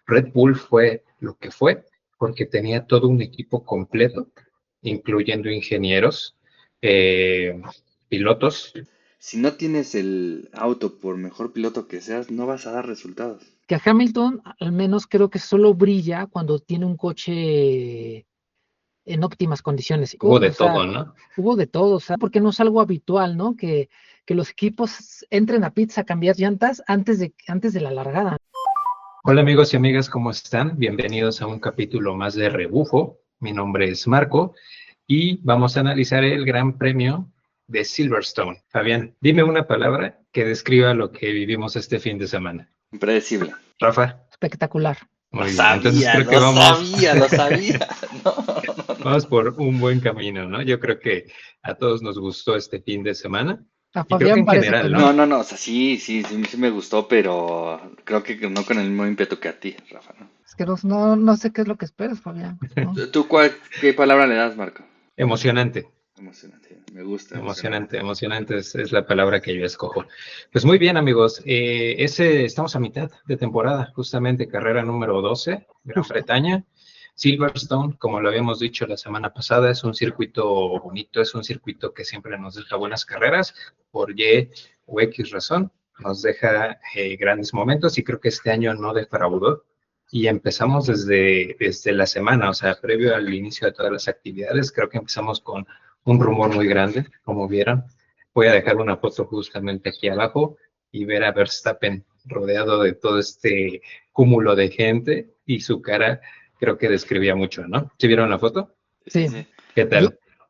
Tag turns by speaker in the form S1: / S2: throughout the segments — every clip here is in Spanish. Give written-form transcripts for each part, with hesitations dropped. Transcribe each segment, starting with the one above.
S1: Red Bull fue lo que fue porque tenía todo un equipo completo, incluyendo ingenieros, eh, pilotos.
S2: Si no tienes el auto, por mejor piloto que seas, no vas a dar resultados.
S3: Que a Hamilton al menos creo que solo brilla cuando tiene un coche en óptimas condiciones.
S1: Hubo de
S3: O sea,
S1: todo, ¿no?
S3: hubo de todo, o sea, porque no es algo habitual, ¿no? Que los equipos entren a pits a cambiar llantas antes de la largada.
S1: Hola amigos y amigas, ¿cómo están? Bienvenidos a un capítulo más de Rebufo. Mi nombre es Marco y vamos a analizar el Gran Premio de Silverstone. Fabián, dime una palabra que describa lo que vivimos este fin de semana.
S2: Impredecible.
S1: Rafa,
S3: Espectacular.
S2: Lo
S1: muy bien. Entonces
S2: sabía,
S1: creo que
S2: lo
S1: vamos,
S2: sabía, lo sabía. No, no, no.
S1: vamos por un buen camino, ¿no? Yo creo que a todos nos gustó este fin de semana
S3: A
S1: y creo que
S3: Fabián
S1: en
S3: parece que
S1: general,
S3: no.
S2: No,
S1: ¿no?
S2: no, no, o sea, sí me gustó, pero creo que no con el mismo ímpetu que a ti, Rafa, ¿no?
S3: Es que no sé qué es lo que esperas, Fabián, ¿no?
S2: ¿Qué palabra le das, Marco?
S1: Emocionante.
S2: Emocionante, me gusta, emocionante.
S1: Emocionante, emocionante es la palabra que yo escojo. Pues muy bien, amigos. Estamos a mitad de temporada, justamente carrera número 12, Gran
S3: Justo.
S1: Bretaña. Silverstone, como lo habíamos dicho la semana pasada, es un circuito bonito, es un circuito que siempre nos deja buenas carreras, por Y o X razón, nos deja grandes momentos y creo que este año no defraudó. Y empezamos desde la semana, o sea, previo al inicio de todas las actividades, creo que empezamos con un rumor muy grande, como vieron. Voy a dejar una foto justamente aquí abajo y ver a Verstappen rodeado de todo este cúmulo de gente y su cara creo que describía mucho, ¿no? ¿Sí vieron la foto?
S2: Sí, sí,
S3: Sí.
S2: sí.
S1: ¿Qué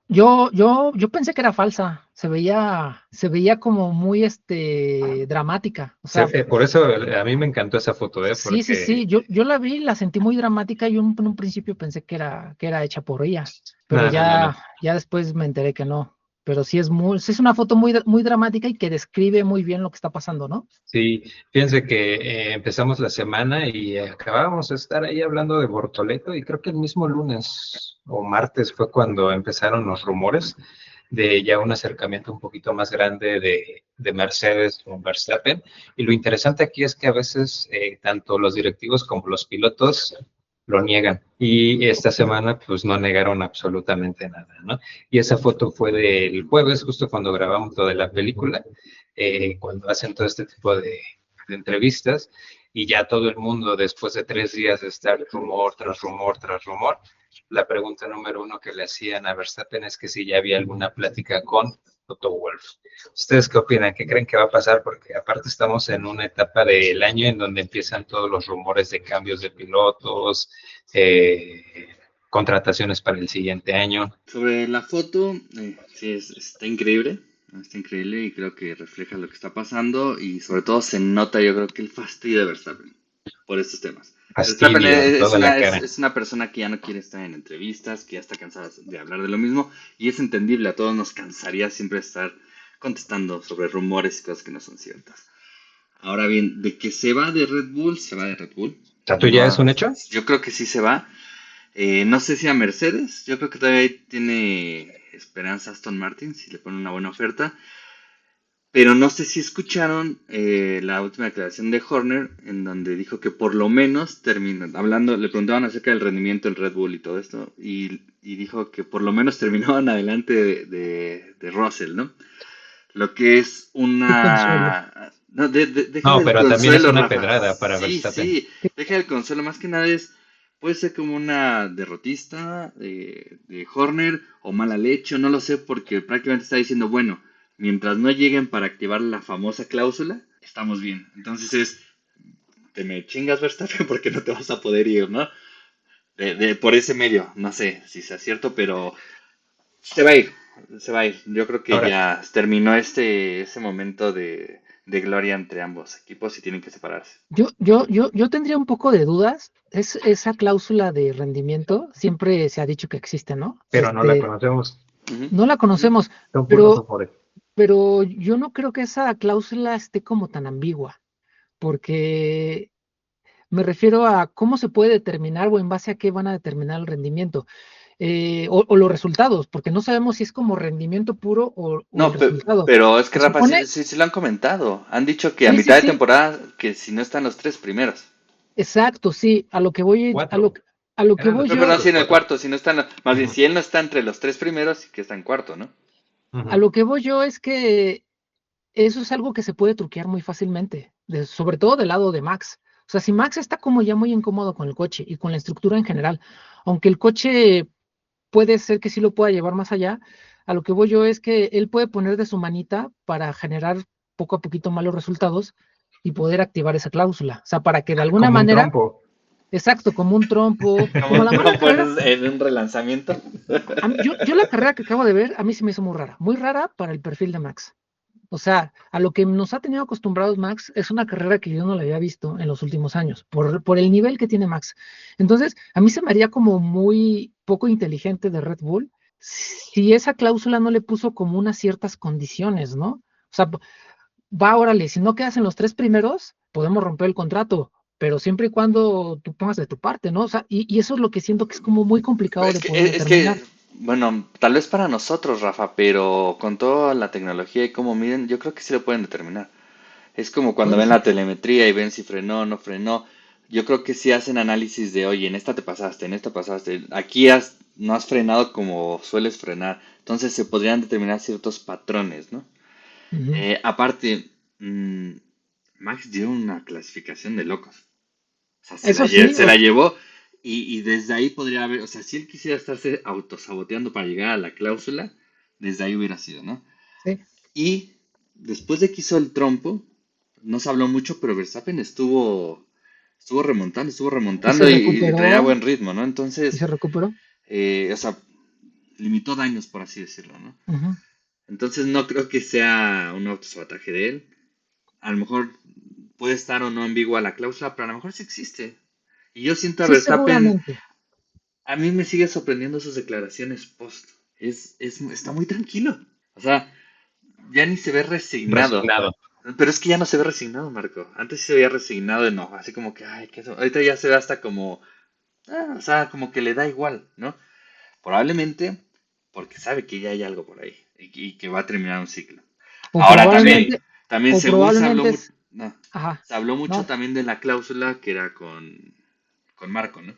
S3: Yo,
S1: tal?
S3: yo pensé que era falsa. Se veía como muy dramática. O sea,
S1: Por eso a mí me encantó esa foto,
S3: sí, sí,
S1: porque
S3: sí. Yo la vi, la sentí muy dramática y en un principio pensé que era hecha por ella. Pero
S1: no, no, no, no.
S3: ya después me enteré que no. Pero sí es una foto muy dramática y que describe muy bien lo que está pasando, ¿no?
S1: Sí, fíjense que empezamos la semana y acabábamos de estar ahí hablando de Bortoleto y creo que el mismo lunes o martes fue cuando empezaron los rumores de ya un acercamiento un poquito más grande de Mercedes con Verstappen. Y lo interesante aquí es que a veces tanto los directivos como los pilotos lo niegan. Y esta semana pues no negaron absolutamente nada, ¿no? Y esa foto fue del jueves, justo cuando grabamos lo de la película, cuando hacen todo este tipo de entrevistas y ya todo el mundo después de 3 días de estar rumor tras rumor tras rumor, la pregunta número uno que le hacían a Verstappen es que si ya había alguna plática con Toto Wolff. ¿Ustedes qué opinan? ¿Qué creen que va a pasar? Porque aparte estamos en una etapa del año en donde empiezan todos los rumores de cambios de pilotos, contrataciones para el siguiente año.
S2: Sobre la foto, sí, está increíble y creo que refleja lo que está pasando y sobre todo se nota, yo creo que el fastidio de Verstappen por estos temas. Verstappen
S1: Fastidio en toda la cara.
S2: es una persona que ya no quiere estar en entrevistas, que ya está cansada de hablar de lo mismo y es entendible, a todos nos cansaría siempre estar contestando sobre rumores y cosas que no son ciertas. Ahora bien, de que se va de Red Bull, se va de Red Bull.
S1: ¿Tatu ya es
S2: No,
S1: un hecho?
S2: yo creo que sí se va. No sé si a Mercedes, yo creo que todavía tiene esperanza Aston Martin si le ponen una buena oferta, pero no sé si escucharon la última declaración de Horner en donde dijo que por lo menos hablando, le preguntaban acerca del rendimiento del Red Bull y todo esto, y dijo que por lo menos terminaban adelante de Russell, ¿no? Lo que es
S3: Qué consuelo.
S2: una... No, deja
S1: No,
S2: del
S1: pero también es
S2: consuelo,
S1: una
S2: Rafa.
S1: pedrada para
S2: Sí,
S1: Verstappen.
S2: sí, deja del consuelo. Más que nada es, puede ser como una derrotista de Horner o mala leche, o no lo sé, porque prácticamente está diciendo, bueno, mientras no lleguen para activar la famosa cláusula, estamos bien. Entonces te me chingas Verstappen porque no te vas a poder ir, ¿no? Por ese medio, no sé si sea cierto, pero se va a ir, se va a ir. Yo creo que
S1: Ahora,
S2: ya terminó ese momento de gloria entre ambos equipos y tienen que separarse.
S3: Yo tendría un poco de dudas. Esa cláusula de rendimiento siempre se ha dicho que existe, ¿no?
S1: pero no la conocemos.
S2: Ujú,
S3: No la
S2: ujú.
S3: conocemos,
S1: Son puros
S3: pero,
S1: rumores.
S3: pero yo no creo que esa cláusula esté como tan ambigua, porque me refiero a cómo se puede determinar o en base a qué van a determinar el rendimiento, o los resultados, porque no sabemos si es como rendimiento puro o el
S2: No,
S3: resultado.
S2: pero es que
S3: Se
S2: Rafa, sí,
S3: supone,
S2: sí lo han comentado. Han dicho que a
S3: sí, sí,
S2: mitad de
S3: sí,
S2: temporada, que si no están los tres primeros.
S3: Exacto, sí, a lo que voy,
S1: Cuatro.
S3: a lo que
S1: Eran
S3: voy
S2: No,
S1: los
S2: pero no
S3: yo,
S2: si
S1: únicos
S2: en el
S1: cuatro.
S2: cuarto, si no está más bien,
S1: Ujú,
S2: si él no está entre los tres primeros, sí que está en cuarto, ¿no?
S3: a
S1: ujú.
S3: lo que voy yo es que eso es algo que se puede truquear muy fácilmente, sobre todo del lado de Max. O sea, si Max está como ya muy incómodo con el coche y con la estructura en general, aunque el coche puede ser que sí lo pueda llevar más allá, a lo que voy yo es que él puede poner de su manita para generar poco a poquito malos resultados y poder activar esa cláusula. O sea, para que de alguna
S1: Como un
S3: manera,
S1: trompo.
S3: exacto, como un trompo,
S2: Como
S3: como a
S2: un
S3: la mejor la
S2: trompo
S3: carrera.
S2: en un relanzamiento.
S3: Yo la carrera que acabo de ver, a mí sí me hizo muy rara para el perfil de Max. O sea, a lo que nos ha tenido acostumbrados Max es una carrera que yo no la había visto en los últimos años, por el nivel que tiene Max. Entonces, a mí se me haría como muy poco inteligente de Red Bull si esa cláusula no le puso como unas ciertas condiciones, ¿no? O sea, va, órale, si no quedas en los tres primeros, podemos romper el contrato, pero siempre y cuando tú pongas de tu parte, ¿no? O sea, y eso es lo que siento que es como muy complicado
S2: Es
S3: de
S2: que,
S3: poder
S2: es que,
S3: determinar.
S2: bueno, tal vez para nosotros, Rafa, pero con toda la tecnología y como miren, yo creo que sí lo pueden determinar. Es como cuando
S3: Puede
S2: ven
S3: ser.
S2: la telemetría y ven si frenó o no frenó. Yo creo que sí hacen análisis de, oye, en esta te pasaste, en esta pasaste, aquí no has frenado como sueles frenar. Entonces se podrían determinar ciertos patrones, ¿no?
S3: Ujú.
S2: Aparte, Max dio una clasificación de locos. O sea,
S3: Eso sí,
S2: se la llevó y desde ahí podría haber, o sea, si él quisiera estarse autosaboteando para llegar a la cláusula, desde ahí hubiera sido, ¿no?
S3: sí,
S2: Y después de que hizo el trompo, no se habló mucho, pero Verstappen estuvo
S3: y se
S2: remontando y traía
S3: recuperó,
S2: buen ritmo, ¿no?
S3: y
S2: Entonces,
S3: se recuperó.
S2: o sea, limitó daños, por así decirlo, ¿no?
S3: Ujú.
S2: Entonces no creo que sea un autosabotaje de él. A lo mejor puede estar o no ambigua la cláusula, pero a lo mejor sí existe. Y yo siento a
S3: Sí,
S2: Verstappen,
S3: seguramente.
S2: a mí me sigue sorprendiendo sus declaraciones post. Está muy tranquilo. O sea, ya ni se ve resignado.
S1: Resignado.
S2: Pero es que ya no se ve resignado, Marco. Antes sí se veía resignado de no, así como que, ay, ahorita ya se ve hasta como, o sea, como que le da igual, ¿no? Probablemente porque sabe que ya hay algo por ahí y que va a terminar un ciclo.
S3: O
S2: Ahora también,
S3: probablemente,
S2: también
S3: o
S2: según
S3: probablemente es,
S2: no,
S3: ajá,
S2: se habló mucho
S3: no,
S2: también de la cláusula que era con Marco, ¿no?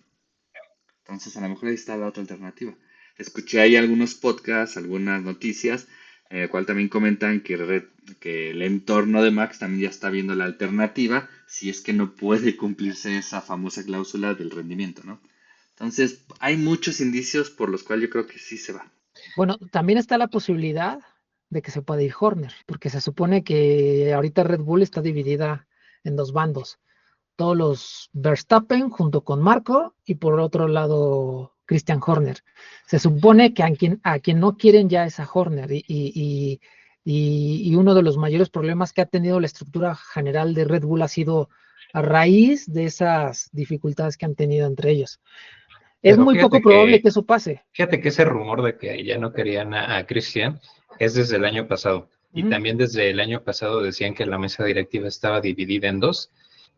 S2: Entonces, a lo mejor ahí está la otra alternativa. Escuché ahí algunos podcasts, algunas noticias, en el cual también comentan que el entorno de Max también ya está viendo la alternativa si es que no puede cumplirse esa famosa cláusula del rendimiento, ¿no? Entonces, hay muchos indicios por los cuales yo creo que sí se va.
S3: bueno, también está la posibilidad de que se pueda ir Horner, porque se supone que ahorita Red Bull está dividida en dos bandos, todos los Verstappen junto con Marco y por otro lado Christian Horner. Se supone que a quien no quieren ya es a Horner y uno de los mayores problemas que ha tenido la estructura general de Red Bull ha sido a raíz de esas dificultades que han tenido entre ellos. Es
S1: Pero
S3: muy poco probable que eso pase.
S1: fíjate que ese rumor de que ya no querían a Christian es desde el año pasado. Y
S3: Ujú.
S1: también desde el año pasado decían que la mesa directiva estaba dividida en dos,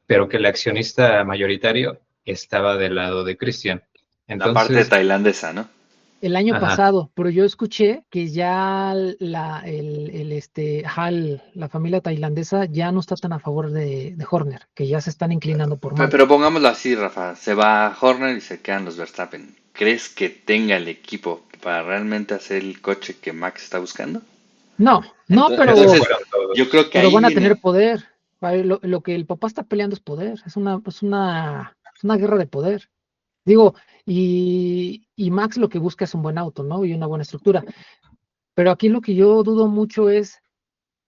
S1: pero que el accionista mayoritario estaba del lado de Christian.
S2: La parte
S1: Entonces,
S2: tailandesa, ¿no?
S3: El año
S1: ajá,
S3: pasado, pero yo escuché que ya la familia tailandesa ya no está tan a favor de Horner, que ya se están inclinando por
S2: Pero
S3: Marco.
S2: pongámoslo así, Rafa. Se va Horner y se quedan los Verstappen. ¿Crees que tenga el equipo para realmente hacer el coche que Max está buscando?
S3: No, no,
S1: ya se
S2: Entonces,
S1: fueron
S2: yo
S1: todos.
S2: creo que
S3: pero
S2: ahí
S3: van a tener
S2: viene.
S3: poder. Lo que el papá está peleando es poder, es una guerra de poder. Digo, y Max lo que busca es un buen auto, ¿no? Y una buena estructura. Pero aquí lo que yo dudo mucho es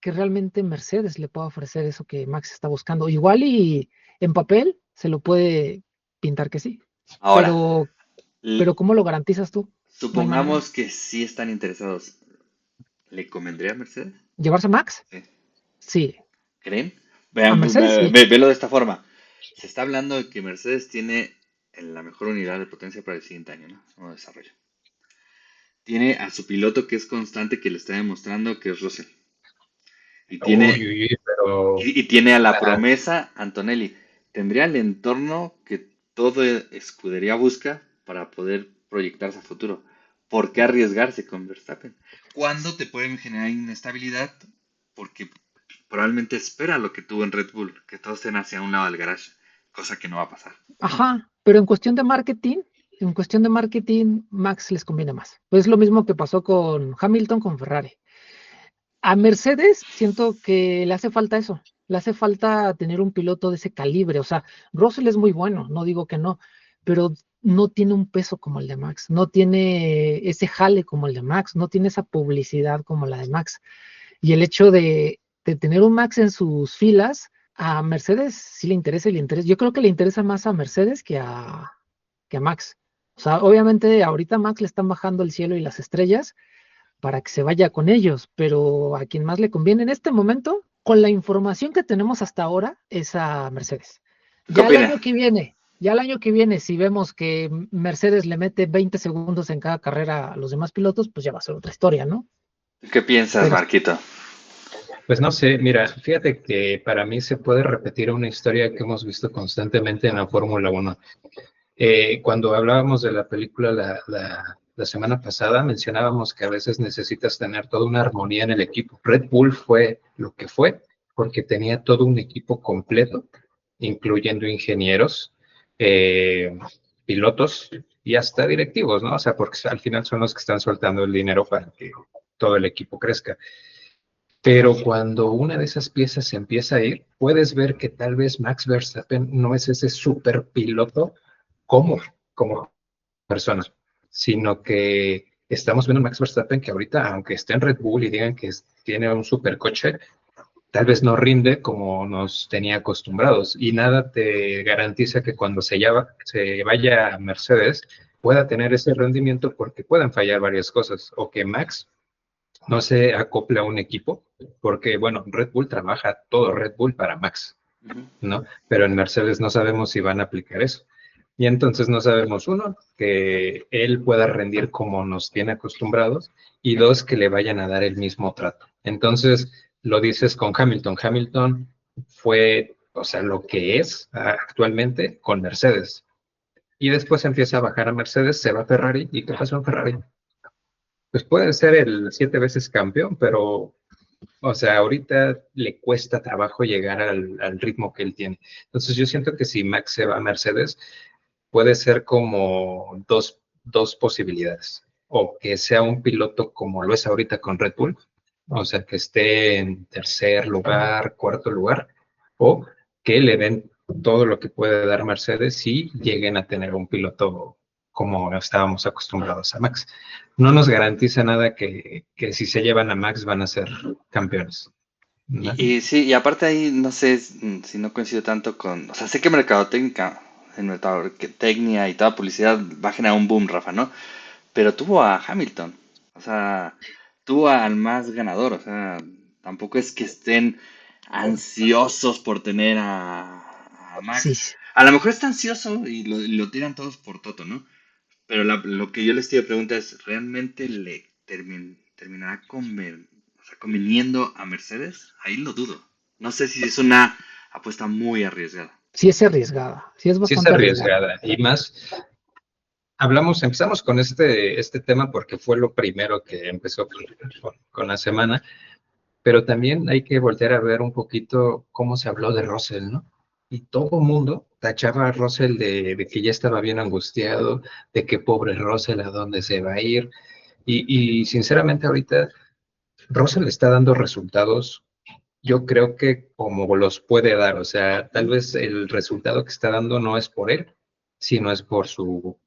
S3: que realmente Mercedes le pueda ofrecer eso que Max está buscando. Igual y en papel se lo puede pintar que sí,
S2: Ahora,
S3: pero,
S2: l-
S3: pero ¿cómo lo garantizas tú? No hay manera.
S2: supongamos que sí están interesados. ¿Le convendría a Mercedes?
S3: ¿Llevarse a Max?
S2: Sí.
S3: Sí.
S2: ¿Creen?
S3: A
S2: Vean,
S3: Mercedes sí.
S2: velo de esta forma. Se está hablando de que Mercedes tiene la mejor unidad de potencia para el siguiente año, ¿no? Nuevo desarrollo. Tiene a su piloto que es constante, que le está demostrando que es Russell. Y
S1: Uy,
S2: tiene
S1: uy, uy, pero
S2: Y tiene a la promesa Antonelli. Tendría el entorno que todo escudería busca para poder proyectarse a futuro. ¿Por qué arriesgarse con Verstappen? ¿Cuándo te pueden generar inestabilidad? Porque probablemente espera lo que tuvo en Red Bull, que todos estén hacia un lado del garage. cosa que no va a pasar.
S3: Ajá, pero en cuestión de marketing, Max les conviene más. Pues es lo mismo que pasó con Hamilton, con Ferrari. A Mercedes siento que le hace falta eso, le hace falta tener un piloto de ese calibre. O sea, Russell es muy bueno, no digo que no, pero no tiene un peso como el de Max, no tiene ese jale como el de Max, no tiene esa publicidad como la de Max. Y el hecho de tener un Max en sus filas, a Mercedes sí le interesa y le interesa. Yo creo que le interesa más a Mercedes que a Max. O sea, obviamente ahorita a Max le están bajando el cielo y las estrellas para que se vaya con ellos, pero a quien más le conviene en este momento, con la información que tenemos hasta ahora, es a Mercedes.
S2: ¿Qué
S3: Ya el
S2: opinas?
S3: año que viene, ya el año que viene, si vemos que Mercedes le mete 20 segundos en cada carrera a los demás pilotos, pues ya va a ser otra historia, ¿no?
S2: ¿Qué piensas,
S3: Pero
S2: Marquito?
S1: Pues no sé, mira, fíjate que para mí se puede repetir una historia que hemos visto constantemente en la Fórmula Uno. Cuando hablábamos de la película la semana pasada, mencionábamos que a veces necesitas tener toda una armonía en el equipo. Red Bull fue lo que fue porque tenía todo un equipo completo, incluyendo ingenieros, eh, pilotos y hasta directivos, ¿no? O sea, porque al final son los que están soltando el dinero para que todo el equipo crezca. Pero cuando una de esas piezas se empieza a ir, puedes ver que tal vez Max Verstappen no es ese super piloto como, como persona, sino que estamos viendo a Max Verstappen que ahorita, aunque esté en Red Bull y digan que tiene un supercoche, tal vez no rinde como nos tenía acostumbrados. Y nada te garantiza que cuando se vaya a Mercedes pueda tener ese rendimiento porque pueden fallar varias cosas. O que Max no se acopla a un equipo, porque bueno, Red Bull trabaja todo Red Bull para Max,
S2: Ujú.
S1: ¿no? Pero en Mercedes no sabemos si van a aplicar eso. Y entonces no sabemos, uno, que él pueda rendir como nos tiene acostumbrados, y dos, que le vayan a dar el mismo trato. Entonces, lo dices con Hamilton. Hamilton fue, o sea, lo que es actualmente con Mercedes. Y después empieza a bajar a Mercedes, se va a Ferrari. ¿Y qué pasó en Ferrari? Pues puede ser el 7 veces campeón, pero o sea, ahorita le cuesta trabajo llegar al ritmo que él tiene. Entonces yo siento que si Max se va a Mercedes, puede ser como dos posibilidades. O que sea un piloto como lo es ahorita con Red Bull, o sea, que esté en tercer lugar, cuarto lugar, o que le den todo lo que puede dar Mercedes y lleguen a tener un piloto como estábamos acostumbrados a Max. No nos garantiza nada que si se llevan a Max van a ser campeones, ¿no?
S2: Y sí, y aparte ahí no sé si no coincido tanto con, o sea, sé que mercadotecnia, en mercadotecnia y toda publicidad va a generar un boom, Rafa, ¿no? Pero tuvo a Hamilton, o sea, tuvo al más ganador, o sea, tampoco es que estén ansiosos por tener a
S3: sí,
S2: Max. A lo mejor está ansioso y lo tiran todos por Toto, ¿no? Pero lo que yo les quiero preguntar es, ¿realmente le terminará o sea, conveniendo a Mercedes? Ahí lo dudo. No sé si es una apuesta muy arriesgada.
S3: sí es arriesgada, sí es
S1: Sí es
S3: bastante arriesgada.
S1: arriesgada y más, empezamos con este tema porque fue lo primero que empezó con la semana, pero también hay que voltear a ver un poquito cómo se habló de Russell, ¿no? Y todo el mundo tachaba a Russell de que ya estaba bien angustiado, de que pobre Russell, ¿a dónde se va a ir? Y sinceramente ahorita Russell está dando resultados, yo creo que como los puede dar, o sea, tal vez el resultado que está dando no es por él, sino es por su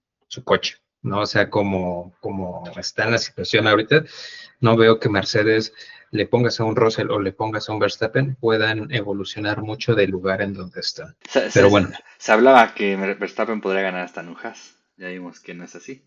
S1: coche, ¿no? O sea, como está en la situación ahorita, no veo que Mercedes le pongas a un Russell o le pongas a un Verstappen puedan evolucionar mucho del lugar en donde están.
S2: Se,
S1: Pero
S2: se-
S1: bueno,
S2: se hablaba que Verstappen podría ganar hasta en un Haas. Ya vimos que no es así.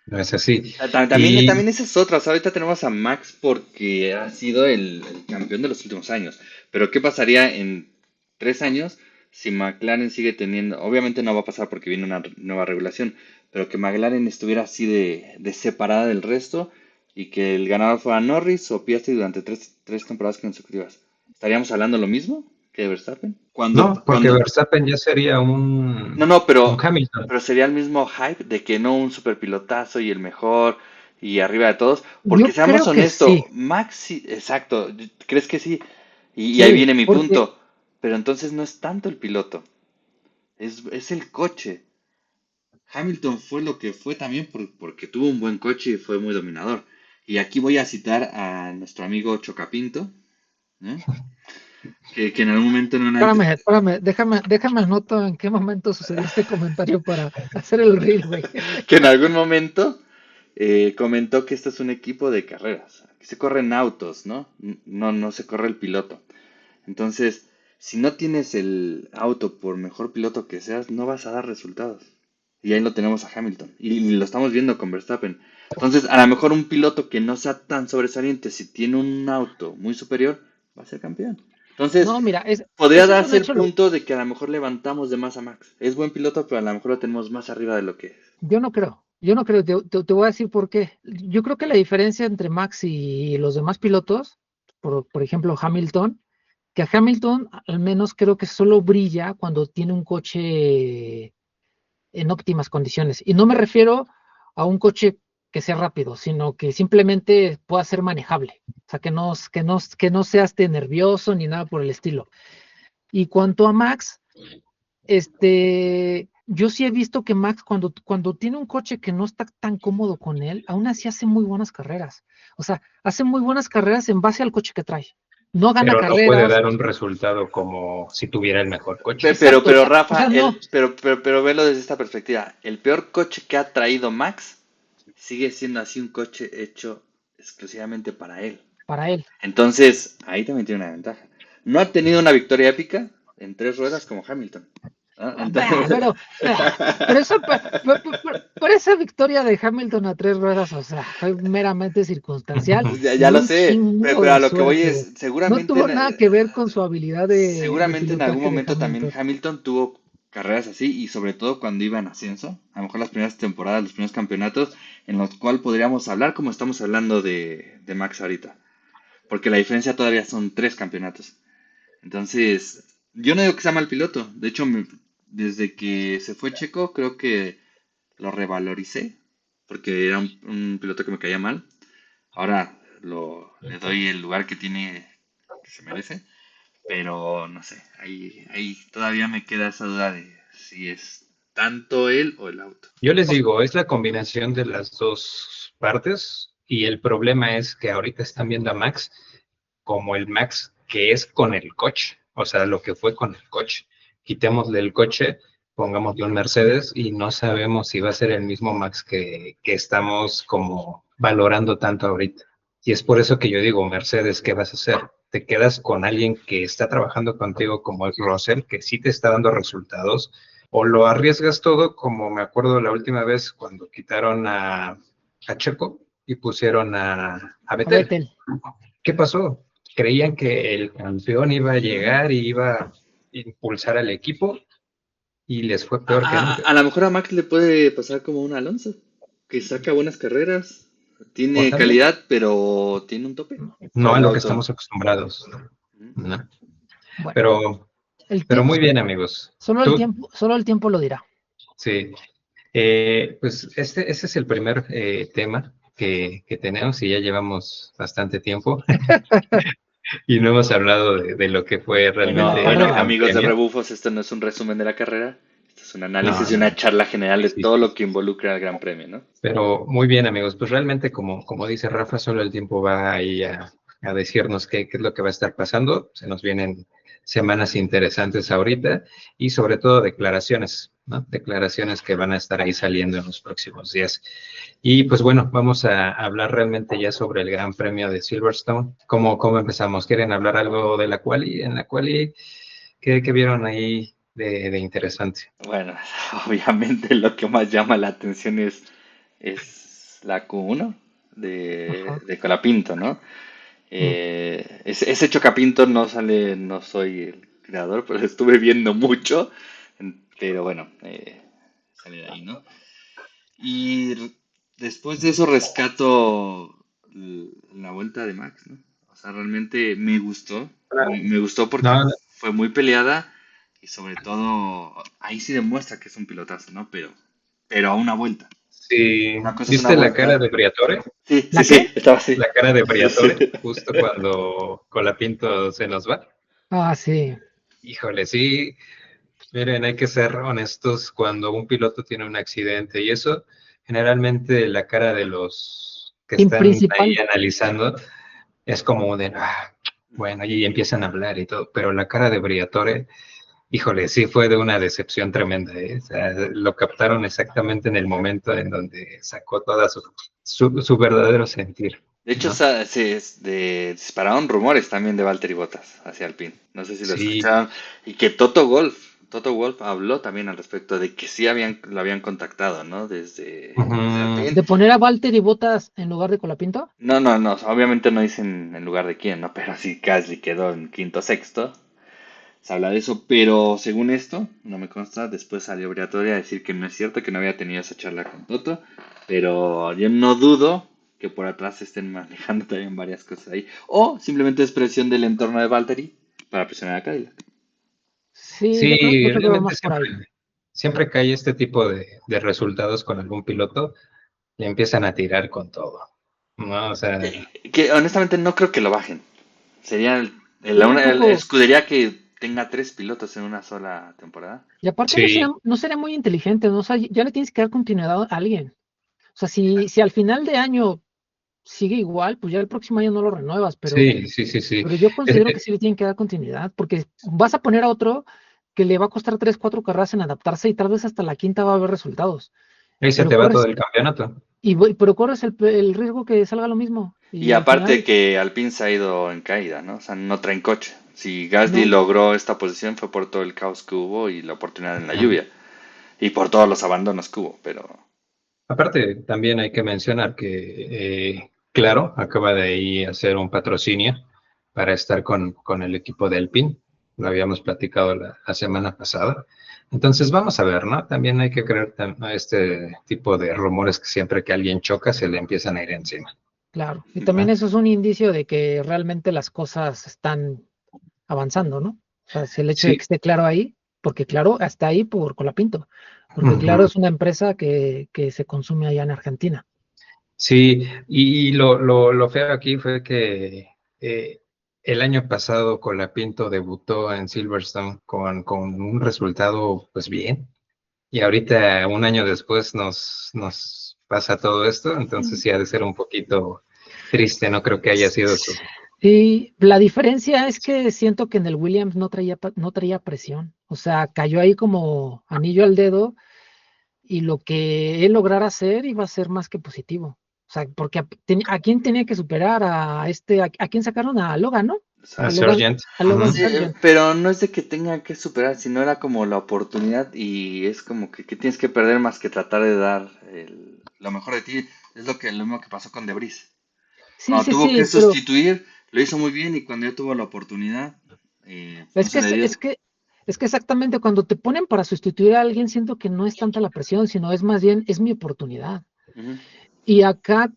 S1: no es así.
S2: También
S1: Y
S2: esa es otra. O sea, ahorita tenemos a Max porque ha sido el campeón de los últimos años. Pero ¿qué pasaría en 3 años si McLaren sigue teniendo? Obviamente no va a pasar porque viene una nueva regulación. Pero que McLaren estuviera así de separada del resto y que el ganador fuera Norris o Piastri durante tres temporadas consecutivas. ¿Estaríamos hablando lo mismo que de Verstappen?
S1: no, porque
S2: Cuando,
S1: Verstappen ya sería
S2: no, no,
S1: un Hamilton.
S2: pero sería el mismo hype de que no un super pilotazo y el mejor y arriba de todos. Porque
S3: Yo
S2: seamos
S3: creo que
S2: honestos,
S3: sí,
S2: Max, exacto, ¿crees que sí? Y ahí
S3: sí,
S2: viene mi
S3: porque
S2: punto. Pero entonces no es tanto el piloto, es el coche. Hamilton fue lo que fue también porque tuvo un buen coche y fue muy dominador. Y aquí voy a citar a nuestro amigo Chocapinto, ¿eh? Que en algún momento en una
S3: Espérame, déjame anoto en qué momento sucedió este comentario para hacer el reel, güey.
S2: que en algún momento comentó que este es un equipo de carreras, que se corren autos, ¿no? No se corre el piloto. Entonces, si no tienes el auto, por mejor piloto que seas, no vas a dar resultados. Y ahí lo tenemos a Hamilton. Y lo estamos viendo con Verstappen. Entonces, a lo mejor un piloto que no sea tan sobresaliente, si tiene un auto muy superior, va a ser campeón. Entonces,
S3: No, mira,
S2: podría
S3: eso es un
S2: darse el
S3: hecho.
S2: punto de que a lo mejor levantamos de más a Max. Es buen piloto, pero a lo mejor lo tenemos más arriba de lo que es.
S3: Yo no creo, te voy a decir por qué. Yo creo que la diferencia entre Max y los demás pilotos, por ejemplo Hamilton, que a Hamilton al menos creo que solo brilla cuando tiene un coche en óptimas condiciones. Y no me refiero a un coche que sea rápido, sino que simplemente pueda ser manejable. O sea, que no seas nervioso ni nada por el estilo. Y cuanto a Max, yo sí he visto que Max cuando tiene un coche que no está tan cómodo con él, aún así hace muy buenas carreras. O sea, hace muy buenas carreras en base al coche que trae. No gana
S1: Pero no puede
S3: carreras.
S1: dar un resultado como si tuviera el mejor coche.
S2: Pero,
S3: Exacto. O
S2: Rafa,
S3: sea, no,
S2: pero velo desde esta perspectiva. El peor coche que ha traído Max sigue siendo así un coche hecho exclusivamente para él.
S3: para él.
S2: Entonces, ahí también tiene una ventaja. No ha tenido una victoria épica en 3 ruedas como Hamilton. ¿Ah? Entonces...
S3: Pero esa victoria de Hamilton a 3 ruedas, o sea, fue meramente circunstancial
S2: Ya
S3: y
S2: lo
S3: un
S2: sé,
S3: chingo
S2: pero a
S3: de
S2: lo que voy
S3: suerte.
S2: es,
S3: No tuvo nada que ver con su habilidad de
S2: seguramente en algún
S3: pilotaje de
S2: momento también
S3: Hamilton.
S2: Hamilton tuvo carreras así y sobre todo cuando iba en ascenso, a lo mejor las primeras temporadas, los primeros campeonatos, en los cuales podríamos hablar como estamos hablando de Max ahorita, porque la diferencia todavía son 3 campeonatos. Entonces, yo no digo que sea mal piloto, de hecho, desde que se fue Checo, creo que lo revaloricé, porque era un piloto que me caía mal. Ahora le doy el lugar que tiene, que se merece, pero no sé, ahí todavía me queda esa duda de si es tanto él o el auto.
S1: Yo les digo, es la combinación de las dos partes y el problema es que ahorita están viendo a Max como el Max que es con el coche, o sea, lo que fue con el coche. Quitémosle el coche, pongámosle un Mercedes y no sabemos si va a ser el mismo Max que estamos como valorando tanto ahorita. Y es por eso que yo digo, Mercedes, ¿qué vas a hacer? Te quedas con alguien que está trabajando contigo como es Russell, que sí te está dando resultados, o lo arriesgas todo, como me acuerdo la última vez cuando quitaron a Checo y pusieron a
S3: A
S1: Vettel.
S3: Vettel.
S1: ¿Qué pasó? Creían que el campeón iba a llegar y iba a impulsar al equipo y les fue peor que nunca.
S2: A lo mejor a Max le puede pasar como un Alonso, que saca buenas carreras,
S1: O
S2: tiene
S1: también,
S2: calidad, pero tiene un tope por
S1: no a
S2: el
S1: lo que
S2: auto.
S1: estamos acostumbrados.
S2: Ujú.
S1: No.
S3: Bueno,
S1: Pero,
S3: el
S1: pero
S3: tiempo,
S1: muy bien, amigos. Tú,
S3: solo el tiempo lo dirá.
S1: sí. Pues ese es el primer tema que tenemos y ya llevamos bastante tiempo y no hemos hablado de lo que fue
S3: La
S1: realmente el
S2: Bueno,
S3: carrera.
S1: Gran
S2: amigos de
S1: Premio.
S2: Rebufos, esto no es un resumen de la carrera, esto es un
S1: No,
S2: análisis y
S1: no,
S2: una charla general de
S1: sí,
S2: todo
S1: sí.
S2: lo que involucra al Gran Premio, ¿no?
S1: Pero muy bien, amigos. Pues realmente, como dice Rafa, solo el tiempo va ahí a decirnos qué es lo que va a estar pasando. Se nos vienen semanas interesantes ahorita y sobre todo declaraciones, ¿no? Declaraciones que van a estar ahí saliendo en los próximos días. Y pues bueno, vamos a hablar realmente ya sobre el Gran Premio de Silverstone. ¿Cómo empezamos? ¿Quieren hablar algo de la quali? En la quali, ¿qué vieron ahí de interesante?
S2: Bueno, obviamente lo que más llama la atención es la Q1
S3: Ajá.
S2: de Colapinto, ¿no?
S3: Mm.
S2: Ese Chocapinto no sale, no soy el creador, pero estuve viendo mucho, pero bueno, sale de ahí, ¿no? Y después de eso rescato la vuelta de Max, ¿no? O sea, realmente me gustó porque
S1: No,
S2: fue muy peleada y sobre todo ahí sí demuestra que es un pilotazo, ¿no? Pero a una vuelta.
S1: sí,
S2: Una cosa es una
S1: ¿viste la cara
S2: vuelta.
S1: de Briatore?
S2: Sí, sí,
S3: ¿La
S2: sí,
S3: qué?
S2: estaba así.
S1: La cara de
S2: Sí, sí.
S1: Briatore, justo cuando Colapinto se nos va.
S3: Ah, sí.
S1: Híjole, sí, Miren, hay que ser honestos cuando un piloto tiene un accidente y eso, generalmente la cara de los que
S3: Team
S1: están ahí
S3: principal.
S1: analizando es como de, bueno, y empiezan a hablar y todo, pero la cara de Briatore, híjole, sí fue de una decepción tremenda, ¿eh? O sea, lo captaron exactamente en el momento en donde sacó toda su verdadero sentir,
S2: De hecho,
S1: ¿no?
S2: se dispararon rumores también de Valtteri Bottas hacia Alpine. No sé si lo
S1: Sí,
S2: escucharon. Y que Toto Wolff habló también al respecto de que sí lo habían contactado, ¿no? Desde
S1: ujú,
S2: Alpine.
S3: De poner a Valtteri Bottas en lugar de Colapinto.
S2: No, no, no. Obviamente no dicen en lugar de quién, ¿no? Pero sí Gasly quedó en quinto sexto. Se habla de eso, pero según esto, no me consta, después salió Briatore a decir que no es cierto, que no había tenido esa charla con Toto, pero yo no dudo que por atrás estén manejando también varias cosas ahí, o simplemente es presión del entorno de Valtteri para presionar a Cadillac.
S3: Sí, yo
S1: sí,
S3: creo que va
S1: realmente
S3: más por ahí.
S1: siempre que hay este tipo de resultados con algún piloto, le empiezan a tirar con todo, ¿no? O sea,
S2: Que honestamente no creo que lo bajen. Sería
S3: Yo
S2: la
S3: tampoco.
S2: escudería que tenga tres pilotos en una sola temporada.
S3: Y aparte
S1: sí,
S3: no sería muy inteligente, ¿no? O sea, ya le tienes que dar continuidad a alguien. O sea, si al final de año sigue igual, pues ya el próximo año no lo renuevas,
S1: sí, sí, sí, sí.
S3: pero yo
S1: Es-
S3: considero que sí le tienen que dar continuidad, porque vas a poner a otro que le va a costar 3, 4 carreras en adaptarse y tal vez hasta la quinta va a haber resultados.
S1: ahí se
S3: Pero
S1: te va todo
S3: corres,
S1: el campeonato.
S3: pero corres el riesgo que salga lo mismo.
S2: Y
S3: Y al
S2: aparte
S3: final,
S2: que Alpine se ha ido en caída, ¿no? O sea, no traen coche. Si Gasly
S3: no,
S2: logró esta posición fue por todo el caos que hubo y la oportunidad en la
S1: Ujú.
S2: lluvia. Y por todos los abandonos que hubo, pero...
S1: Aparte, también hay que mencionar que, claro, acaba de ir a hacer un patrocinio para estar con el equipo de Alpine. Lo habíamos platicado la semana pasada. Entonces, vamos a ver, ¿no? También hay que creer a este tipo de rumores que siempre que alguien choca se le empiezan a ir encima,
S3: claro. Y también
S1: ¿no?
S3: eso es un indicio de que realmente las cosas están avanzando, ¿no? O sea, es el hecho de
S1: Sí.
S3: que esté Claro ahí, porque Claro está ahí por Colapinto, porque Claro
S1: Ujú.
S3: es una empresa que se consume allá en Argentina.
S1: Sí, y lo feo aquí fue que el año pasado Colapinto debutó en Silverstone con un resultado pues bien, y ahorita un año después nos pasa todo esto, entonces sí ha de ser un poquito triste, no creo que haya sido su...
S3: Y la diferencia es que siento que en el Williams no traía presión, o sea, cayó ahí como anillo al dedo y lo que él lograra hacer iba a ser más que positivo. O sea, porque ¿a quién tenía que superar? ¿A quién sacaron? A Logan, ¿no?
S1: A
S3: A Logan,
S1: Sargent.
S3: a Logan
S1: Ujú.
S2: Sí,
S3: Sargent.
S2: pero no es de que tenga que superar, sino era como la oportunidad y es como que tienes que perder más que tratar de dar lo mejor de ti. Es lo mismo que pasó con Debris.
S3: Sí,
S2: Cuando
S3: sí,
S2: tuvo
S3: sí,
S2: que
S3: pero
S2: sustituir, lo hizo muy bien y cuando ya tuvo la oportunidad, no
S3: es
S2: se
S3: que,
S2: le
S3: es,
S2: dio.
S3: es que, es que exactamente cuando te ponen para sustituir a alguien, siento que no es tanta la presión, sino es más bien, es mi oportunidad.
S2: Ujú.
S3: Y acá,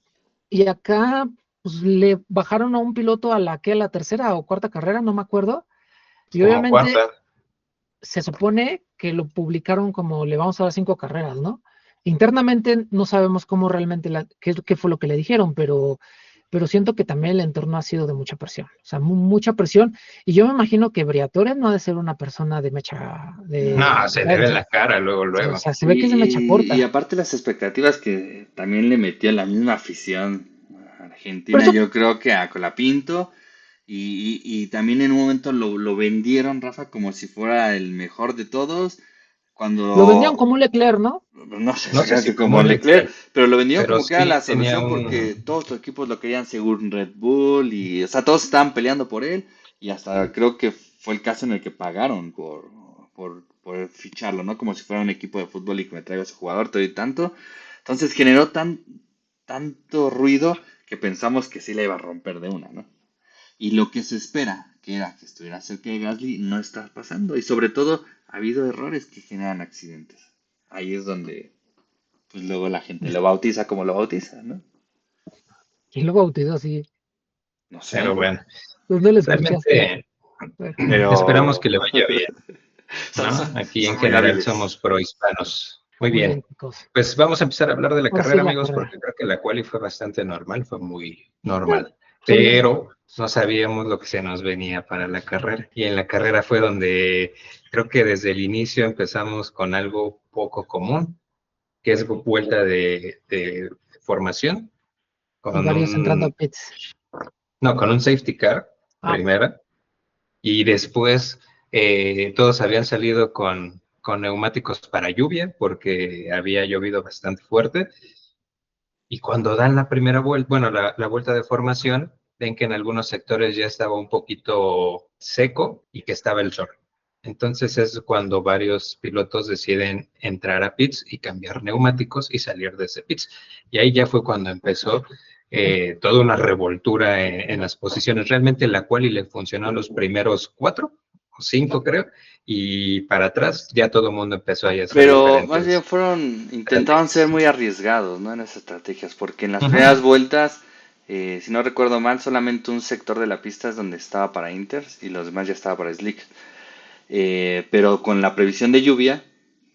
S3: y acá, pues le bajaron a un piloto a la tercera o cuarta carrera, no me acuerdo. Y
S1: Como
S3: obviamente
S1: cuarta.
S3: se supone que lo publicaron como le vamos a dar 5 carreras, ¿no? Internamente no sabemos cómo realmente, qué fue lo que le dijeron, pero siento que también el entorno ha sido de mucha presión, o sea, mucha presión. Y yo me imagino que Briatore no ha de ser una persona de mecha,
S1: No, se le ve en la cara luego,
S3: o
S1: luego.
S3: sea, se ve que es de mecha
S2: Y
S3: corta.
S2: aparte las expectativas que también le metió la misma afición
S3: Por
S2: argentina,
S3: eso
S2: yo creo que a Colapinto, y también en un momento lo vendieron, Rafa, como si fuera el mejor de todos,
S3: lo vendieron
S2: cuando,
S3: como un Leclerc, ¿no?
S2: no sé
S1: No sé si
S2: exactamente
S1: como
S2: como
S1: un
S2: Leclerc,
S1: Leclerc,
S2: pero lo vendieron
S1: pero
S2: como que era
S1: sí
S2: la
S1: tenía
S2: solución porque
S1: un...
S2: todos los equipos lo querían según Red Bull, y, o sea, todos estaban peleando por él, y hasta creo que fue el caso en el que pagaron por ficharlo, ¿no? Como si fuera un equipo de fútbol y que me traiga ese jugador, te doy tanto. Entonces generó tanto ruido que pensamos que sí la iba a romper de una, ¿no? Y lo que se espera, que era que estuviera cerca de Gasly, no está pasando. Y sobre todo, ha habido errores que generan accidentes. Ahí es donde, pues luego la gente lo bautiza como lo bautiza, ¿no?
S3: ¿Quién lo bautizó así?
S2: No sé,
S1: Pero bueno,
S3: ¿Dónde lo escuchaste?
S1: realmente
S3: Bueno,
S1: esperamos
S2: pero
S1: que le vaya bien,
S2: son,
S1: ¿no?
S2: son,
S1: Aquí en
S2: son muy
S1: general
S2: hábiles.
S1: somos pro-hispanos. Muy
S3: muy
S1: bien.
S3: bien, chicos.
S1: Pues vamos a empezar a hablar de la
S3: Ahora sí
S1: carrera,
S3: la
S1: amigos,
S3: carrera.
S1: porque creo que la quali fue bastante normal, fue muy normal.
S3: Sí,
S1: pero no sabíamos lo que se nos venía para la carrera. Y en la carrera fue donde creo que desde el inicio empezamos con algo poco común, que es vuelta de formación,
S3: y
S1: con
S3: varios entrando a
S1: un,
S3: pits.
S1: no, con un safety car,
S3: Ah,
S1: primera, y después todos habían salido con neumáticos para lluvia, porque había llovido bastante fuerte. Y cuando dan la primera vuelta, bueno, la vuelta de formación, ven que en algunos sectores ya estaba un poquito seco y que estaba el sol. Entonces es cuando varios pilotos deciden entrar a pits y cambiar neumáticos y salir de ese pits. Y ahí ya fue cuando empezó toda una revoltura en las posiciones. Realmente la cual y le funcionó los primeros 4 o 5, creo, y para atrás ya todo el mundo empezó a hacer
S2: Pero más bien
S1: diferentes
S2: fueron, intentaban ser
S1: estrategias.
S2: muy arriesgados, ¿no? En esas estrategias, porque en las primeras
S1: Ujú.
S2: vueltas, si no recuerdo mal, solamente un sector de la pista es donde estaba para Inters y los demás ya estaba para Slick. Pero con la previsión de lluvia,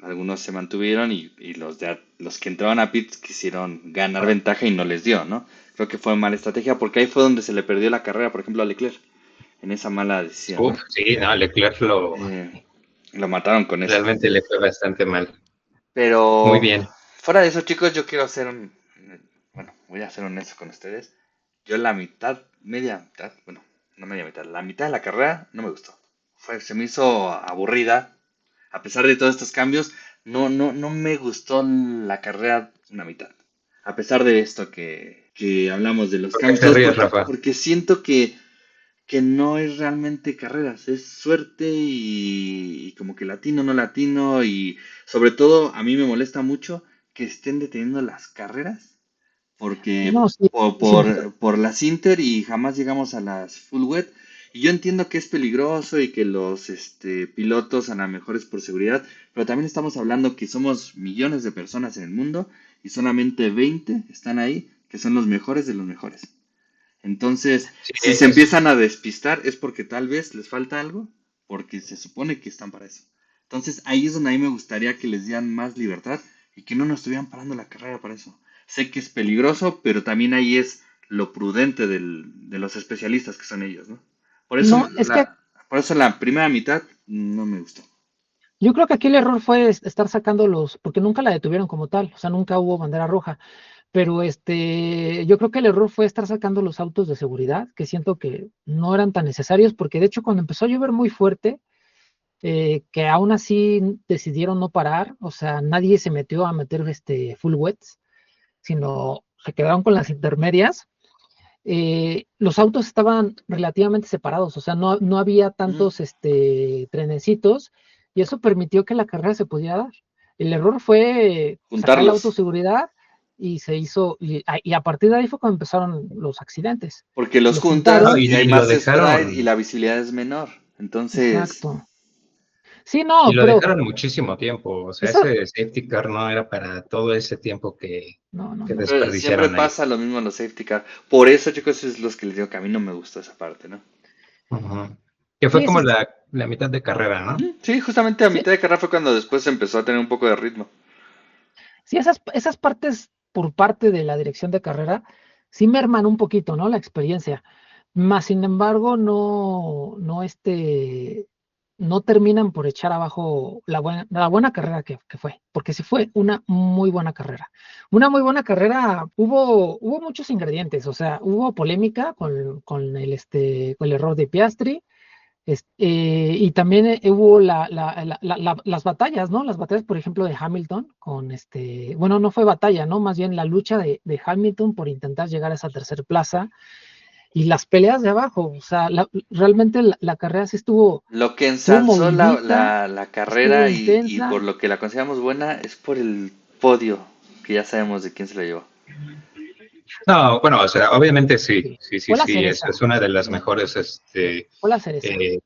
S2: algunos se mantuvieron y los que entraban a pits quisieron ganar ventaja y no les dio, ¿no? Creo que fue mala estrategia porque ahí fue donde se le perdió la carrera, por ejemplo, a Leclerc, en esa mala decisión,
S1: Uf,
S2: ¿no?
S1: sí, no, Leclerc
S2: Eh, lo mataron con eso.
S1: realmente le fue bastante mal. Muy
S2: Pero
S1: bien.
S2: fuera de eso, chicos, yo quiero hacer un... Bueno, voy a ser honesto con ustedes. Yo la mitad, media mitad, bueno, no media mitad, la mitad de la carrera no me gustó. Se me hizo aburrida. A pesar de todos estos cambios, no me gustó la carrera una mitad. A pesar de esto que hablamos de los
S1: ¿Por qué
S2: cambios,
S1: te
S2: todos,
S1: ríes,
S2: porque,
S1: Rafa?
S2: porque siento que no es realmente carreras, es suerte y como que latino, no latino y sobre todo a mí me molesta mucho que estén deteniendo las carreras porque
S3: no, sí, muchísimo.
S2: por las Inter y jamás llegamos a las full wet y yo entiendo que es peligroso y que los pilotos a lo mejor es por seguridad, pero también estamos hablando que somos millones de personas en el mundo y solamente 20 están ahí, que son los mejores de los mejores. Entonces,
S1: Sí,
S2: si se empiezan a despistar es porque tal vez les falta algo, porque se supone que están para eso. Entonces, ahí es donde a mí me gustaría que les dieran más libertad y que no nos estuvieran parando la carrera para eso. Sé que es peligroso, pero también ahí es lo prudente de los especialistas que son ellos, ¿no? Por eso
S3: No, es que
S2: por eso la primera mitad no me gustó.
S3: yo creo que aquí el error fue estar sacando porque nunca la detuvieron como tal, o sea, nunca hubo bandera roja. Pero yo creo que el error fue estar sacando los autos de seguridad, que siento que no eran tan necesarios, porque de hecho cuando empezó a llover muy fuerte, que aún así decidieron no parar, o sea, nadie se metió a meter full wets, sino se quedaron con las intermedias. Los autos estaban relativamente separados, o sea, no había
S2: Ujú.
S3: tantos trenecitos, y eso permitió que la carrera se pudiera dar. El error fue sacar la
S2: Juntarlos,
S3: autoseguridad y se hizo, y a partir de ahí fue cuando empezaron los accidentes.
S2: porque los
S3: Los
S1: No,
S2: juntas
S3: juntaron,
S2: y hay
S1: y lo
S2: más sprite y
S1: dejaron,
S2: la visibilidad es menor. Entonces,
S3: exacto. Sí,
S1: y
S3: no,
S1: lo
S3: pero
S1: dejaron muchísimo tiempo. O sea,
S3: eso,
S1: ese safety car no era para todo ese tiempo
S3: no, no,
S1: que
S3: no.
S2: siempre
S1: desperdiciaron ahí.
S2: pasa lo mismo en los safety car. Por eso, chicos, es los que les digo que a mí no me gustó esa parte, ¿no?
S1: Ujú. Que fue
S3: Sí,
S1: como
S3: sí,
S1: la mitad de carrera, ¿no?
S2: Ujú. Sí, justamente a
S3: sí,
S2: mitad de carrera fue cuando después empezó a tener un poco de ritmo.
S3: sí, esas partes por parte de la dirección de carrera sí merman un poquito, ¿no? La experiencia. Más sin embargo, no terminan por echar abajo la buena carrera que fue, porque sí fue una muy buena carrera. Una muy buena carrera, hubo muchos ingredientes, o sea, hubo polémica con el error de Piastri. Y también hubo las batallas, ¿no? Las batallas, por ejemplo, de Hamilton bueno, no fue batalla, ¿no? Más bien la lucha de Hamilton por intentar llegar a esa tercera plaza y las peleas de abajo, o sea, realmente la carrera sí
S2: Lo que
S3: estuvo
S2: ensalzó
S3: movidita,
S2: la
S3: estuvo
S2: carrera y por
S3: intensa.
S2: lo que la consideramos buena es por el podio, que ya sabemos de quién se la llevó.
S1: No, bueno, o sea, obviamente sí,
S3: Sí,
S1: sí, sí,
S3: fue la
S1: sí, eso
S3: cereza,
S1: es una de las mejores
S3: fue la cereza.
S1: eh,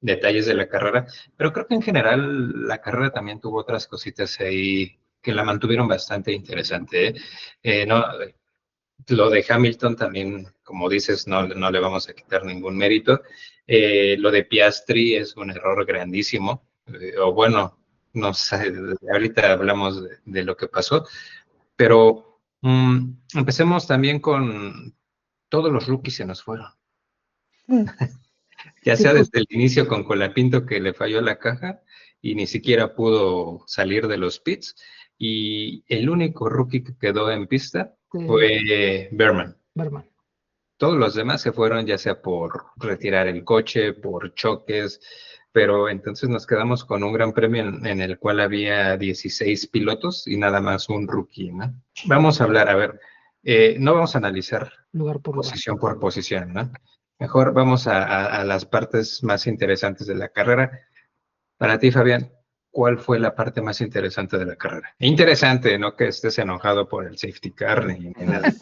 S1: detalles de la carrera, pero creo que en general la carrera también tuvo otras cositas ahí que la mantuvieron bastante interesante, ¿eh? No, lo de Hamilton también, como dices, no le vamos a quitar ningún mérito. Lo de Piastri es un error grandísimo, o bueno, no sé, ahorita hablamos de lo que pasó, pero empecemos también todos los rookies se nos fueron.
S2: Mm.
S1: Ya
S3: Sí,
S1: sea
S3: pues,
S1: desde el inicio con Colapinto que le falló la caja y ni siquiera pudo salir de los pits. Y el único rookie que quedó en pista fue Berman.
S3: Berman.
S1: Todos los demás se fueron ya sea por retirar el coche, por choques, pero entonces nos quedamos con un gran premio en el cual había 16 pilotos y nada más un rookie, ¿no? Vamos a hablar, a ver, no vamos a analizar
S3: Lugar por lugar.
S1: posición por posición, ¿no? Mejor vamos a las partes más interesantes de la carrera. Para ti, Fabián, ¿cuál fue la parte más interesante de la carrera? Interesante, no que estés enojado por el safety car ni nada.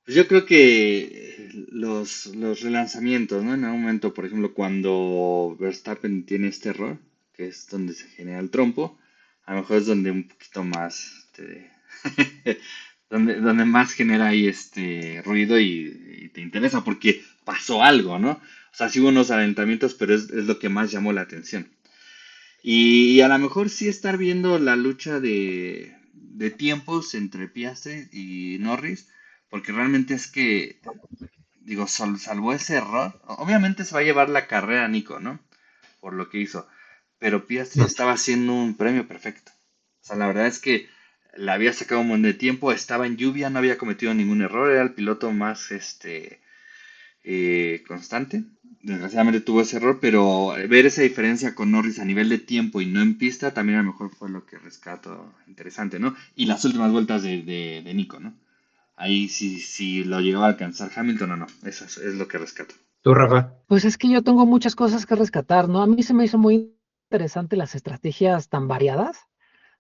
S2: Pues yo creo que los relanzamientos, ¿no? En algún momento, por ejemplo, cuando Verstappen tiene este error, que es donde se genera el trompo, a lo mejor es donde un poquito más, donde más genera ahí este ruido y te interesa porque pasó algo, ¿no? O sea, sí hubo unos alentamientos, pero es lo que más llamó la atención. Y a lo mejor sí estar viendo la lucha de tiempos entre Piastri y Norris, porque realmente es que, digo, salvo ese error, obviamente se va a llevar la carrera Nico, ¿no? Por lo que hizo, pero Piastri estaba haciendo un premio perfecto. O sea, la verdad es que le había sacado un montón de tiempo, estaba en lluvia, no había cometido ningún error, era el piloto más, constante. Desgraciadamente tuvo ese error, pero ver esa diferencia con Norris a nivel de tiempo y no en pista también a lo mejor fue lo que rescato interesante, ¿no? Y las últimas vueltas de Nico, ¿no? Ahí sí lo llegaba a alcanzar Hamilton o no. Eso es lo que rescato.
S1: ¿Tú, Rafa?
S3: Pues es que yo tengo muchas cosas que rescatar, ¿no? A mí se me hizo muy interesante las estrategias tan variadas,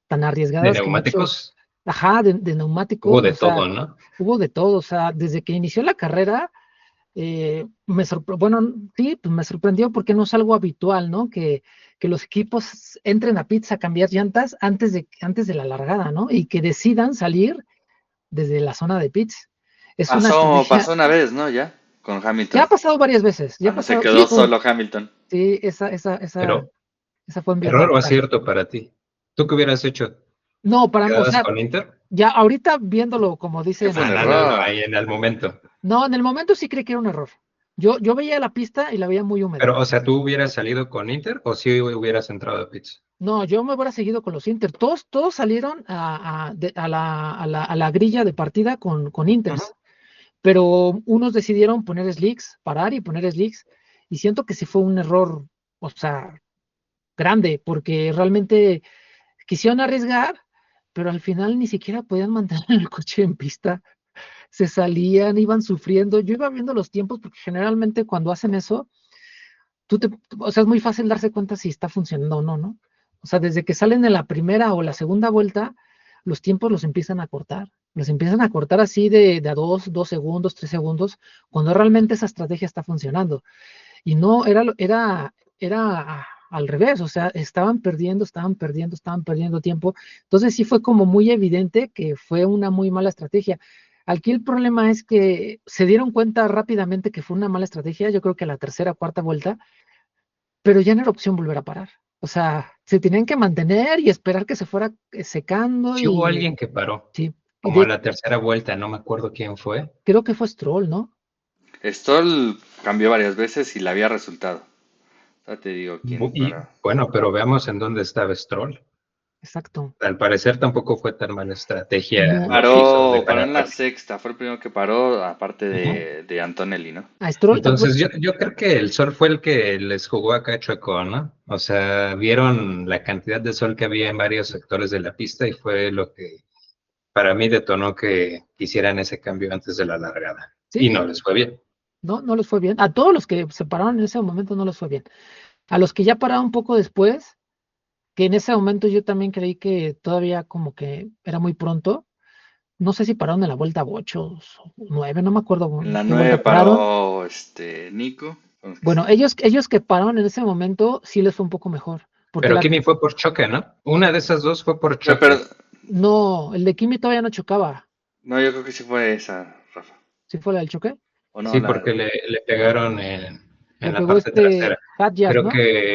S3: tan
S1: ¿De
S3: arriesgadas que han hecho,
S1: neumáticos?
S3: ajá, de
S1: Hubo
S3: neumáticos, o
S1: de
S3: sea,
S1: todo, ¿no?
S3: hubo de todo, o sea, desde que inició la carrera, bueno, sí, pues me sorprendió porque no es algo habitual, ¿no? Que los equipos entren a pits a cambiar llantas antes de la largada, ¿no? Y que decidan salir desde la zona de pits. Es una
S2: Pasó
S3: estrategia,
S2: una vez, ¿no? Ya, con
S3: ya
S2: Hamilton.
S3: ha pasado varias veces, ya ha
S2: Cuando se
S3: pasado, sí,
S2: quedó solo Hamilton.
S3: sí,
S1: Pero,
S3: esa fue
S1: ¿error o
S3: emblemática.
S1: acierto para ti? ¿Tú qué hubieras hecho?
S3: No, o
S1: ¿Quedabas
S3: sea,
S1: con Inter?
S3: ya ahorita viéndolo, como
S2: Que fue un
S3: dicen,
S1: No,
S2: error.
S1: ahí en el momento.
S3: no, en el momento sí creí que era un error. Yo veía la pista y la veía muy húmeda.
S1: Pero, o sea, ¿tú hubieras salido con Inter o sí hubieras entrado a pits?
S3: No, yo me hubiera seguido con los Inter. Todos salieron a la grilla de partida con Inters, pero unos decidieron poner slicks, parar y poner slicks, y siento que sí fue un error, o sea, grande, porque realmente quisieron arriesgar, pero al final ni siquiera podían mantener el coche en pista. Se salían, iban sufriendo. Yo iba viendo los tiempos porque generalmente cuando hacen eso, o sea, es muy fácil darse cuenta si está funcionando o no, ¿no? O sea, desde que salen en la primera o la segunda vuelta, los tiempos los empiezan a cortar. Los empiezan a cortar así de a 2 segundos, 3 segundos, cuando realmente esa estrategia está funcionando. Y no, era al revés, o sea, estaban perdiendo tiempo. Entonces sí fue como muy evidente que fue una muy mala estrategia. Aquí el problema es que se dieron cuenta rápidamente que fue una mala estrategia, yo creo que a la tercera o cuarta vuelta, pero ya no era opción volver a parar. O sea, se tenían que mantener y esperar que se fuera secando
S1: Sí hubo
S3: y
S1: alguien que paró,
S3: sí, y
S1: como a la tercera vuelta, no me acuerdo quién fue.
S3: creo que fue Stroll, ¿no?
S2: Stoll cambió varias veces y le había resultado. Ya te digo quién
S1: Y
S2: para.
S1: bueno, pero veamos en dónde estaba Stroll.
S3: Exacto.
S1: Al parecer tampoco fue tan mala estrategia
S3: No,
S1: lo que hizo de
S2: Paró
S1: parar
S2: en la
S1: rápido.
S2: sexta, fue el primero que paró, aparte
S3: ajá.
S2: de Antonelli, ¿no?
S3: A Stroll,
S1: Entonces yo creo que el sol fue el que les jugó acá chueco, ¿no? O sea, vieron la cantidad de sol que había en varios sectores de la pista y fue lo que para mí detonó que hicieran ese cambio antes de la largada. Y
S3: sí,
S1: no les fue bien.
S3: no les fue bien. A todos los que se pararon en ese momento no les fue bien. A los que ya pararon un poco después, que en ese momento yo también creí que todavía como que era muy pronto. No sé si pararon en la vuelta 8 o 9, no me acuerdo
S2: En la
S3: qué
S2: 9
S3: vuelta pararon.
S2: paró Nico, con los que
S3: Bueno,
S2: sí.
S3: ellos que pararon en ese momento sí les fue un poco mejor, porque
S1: Pero Kimi fue por choque, ¿no? Una de esas dos fue por
S2: Pero,
S1: choque.
S3: no, el de Kimi todavía no chocaba.
S2: no, yo creo que sí fue esa, Rafa.
S3: ¿Sí fue la del choque?
S2: O no,
S1: Sí, porque le pegaron en
S3: Le
S1: la
S3: pegó
S1: parte trasera.
S3: Hadjar,
S1: Creo
S3: ¿no?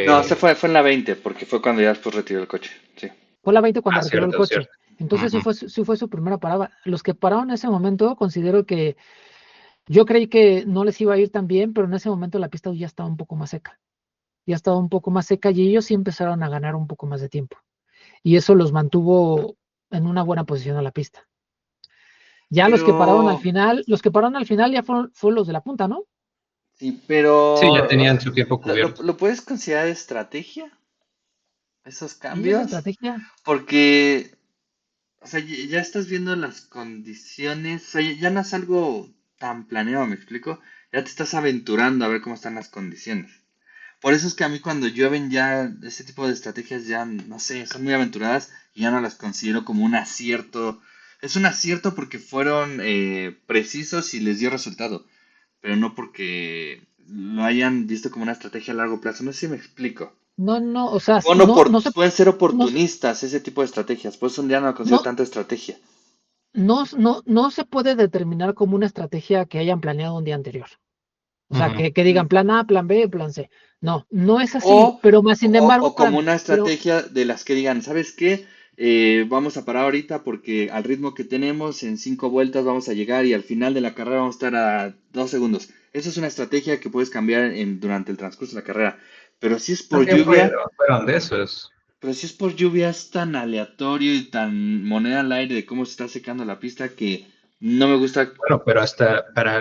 S2: no, se
S1: que
S2: fue en la 20 porque fue cuando ya después retiró el coche. Sí.
S3: Fue la 20 cuando retiró el
S1: cierto,
S3: coche.
S1: cierto.
S3: Entonces
S1: Ujú.
S3: sí fue su primera parada. Los que pararon en ese momento considero que Yo creí que no les iba a ir tan bien, pero en ese momento la pista ya estaba un poco más seca. Ya estaba un poco más seca y ellos sí empezaron a ganar un poco más de tiempo. Y eso los mantuvo en una buena posición a la pista. Ya
S2: Pero,
S3: los que pararon al final ya fueron los de la punta, ¿no?
S2: sí,
S1: Sí, ya
S2: pero,
S1: tenían su tiempo cubierto.
S2: ¿lo puedes considerar estrategia? ¿Esos
S3: Sí, es
S2: cambios?
S3: estrategia.
S2: Porque, o sea, ya estás viendo las condiciones, o sea, ya no es algo tan planeado, ¿me explico? Ya te estás aventurando a ver cómo están las condiciones. Por eso es que a mí cuando llueven ya ese tipo de estrategias ya, no sé, son muy aventuradas y ya no las considero como un acierto. Es un acierto porque fueron precisos y les dio resultado, pero no porque lo hayan visto como una estrategia a largo plazo. No sé si me explico.
S3: No, no, o sea,
S2: Bueno, pueden ser
S3: no,
S2: oportunistas ese tipo de estrategias, por eso ya no lo considero
S3: no,
S2: tanta estrategia.
S3: no se puede determinar como una estrategia que hayan planeado un día anterior. O sea,
S1: Ujú.
S3: que digan plan A, plan B, plan C. No, no es así,
S2: O,
S3: pero más sin embargo,
S2: o como
S3: espérame,
S2: una
S3: pero
S2: estrategia de las que digan, ¿sabes qué? Vamos a parar ahorita porque al ritmo que tenemos, en 5 vueltas vamos a llegar y al final de la carrera vamos a estar a 2 segundos. Eso es una estrategia que puedes cambiar durante el transcurso de la carrera. Pero si es por
S1: También
S2: lluvia,
S1: fueron de esos.
S2: pero si es por lluvia es tan aleatorio y tan moneda al aire de cómo se está secando la pista que no me gusta.
S1: Bueno, pero hasta para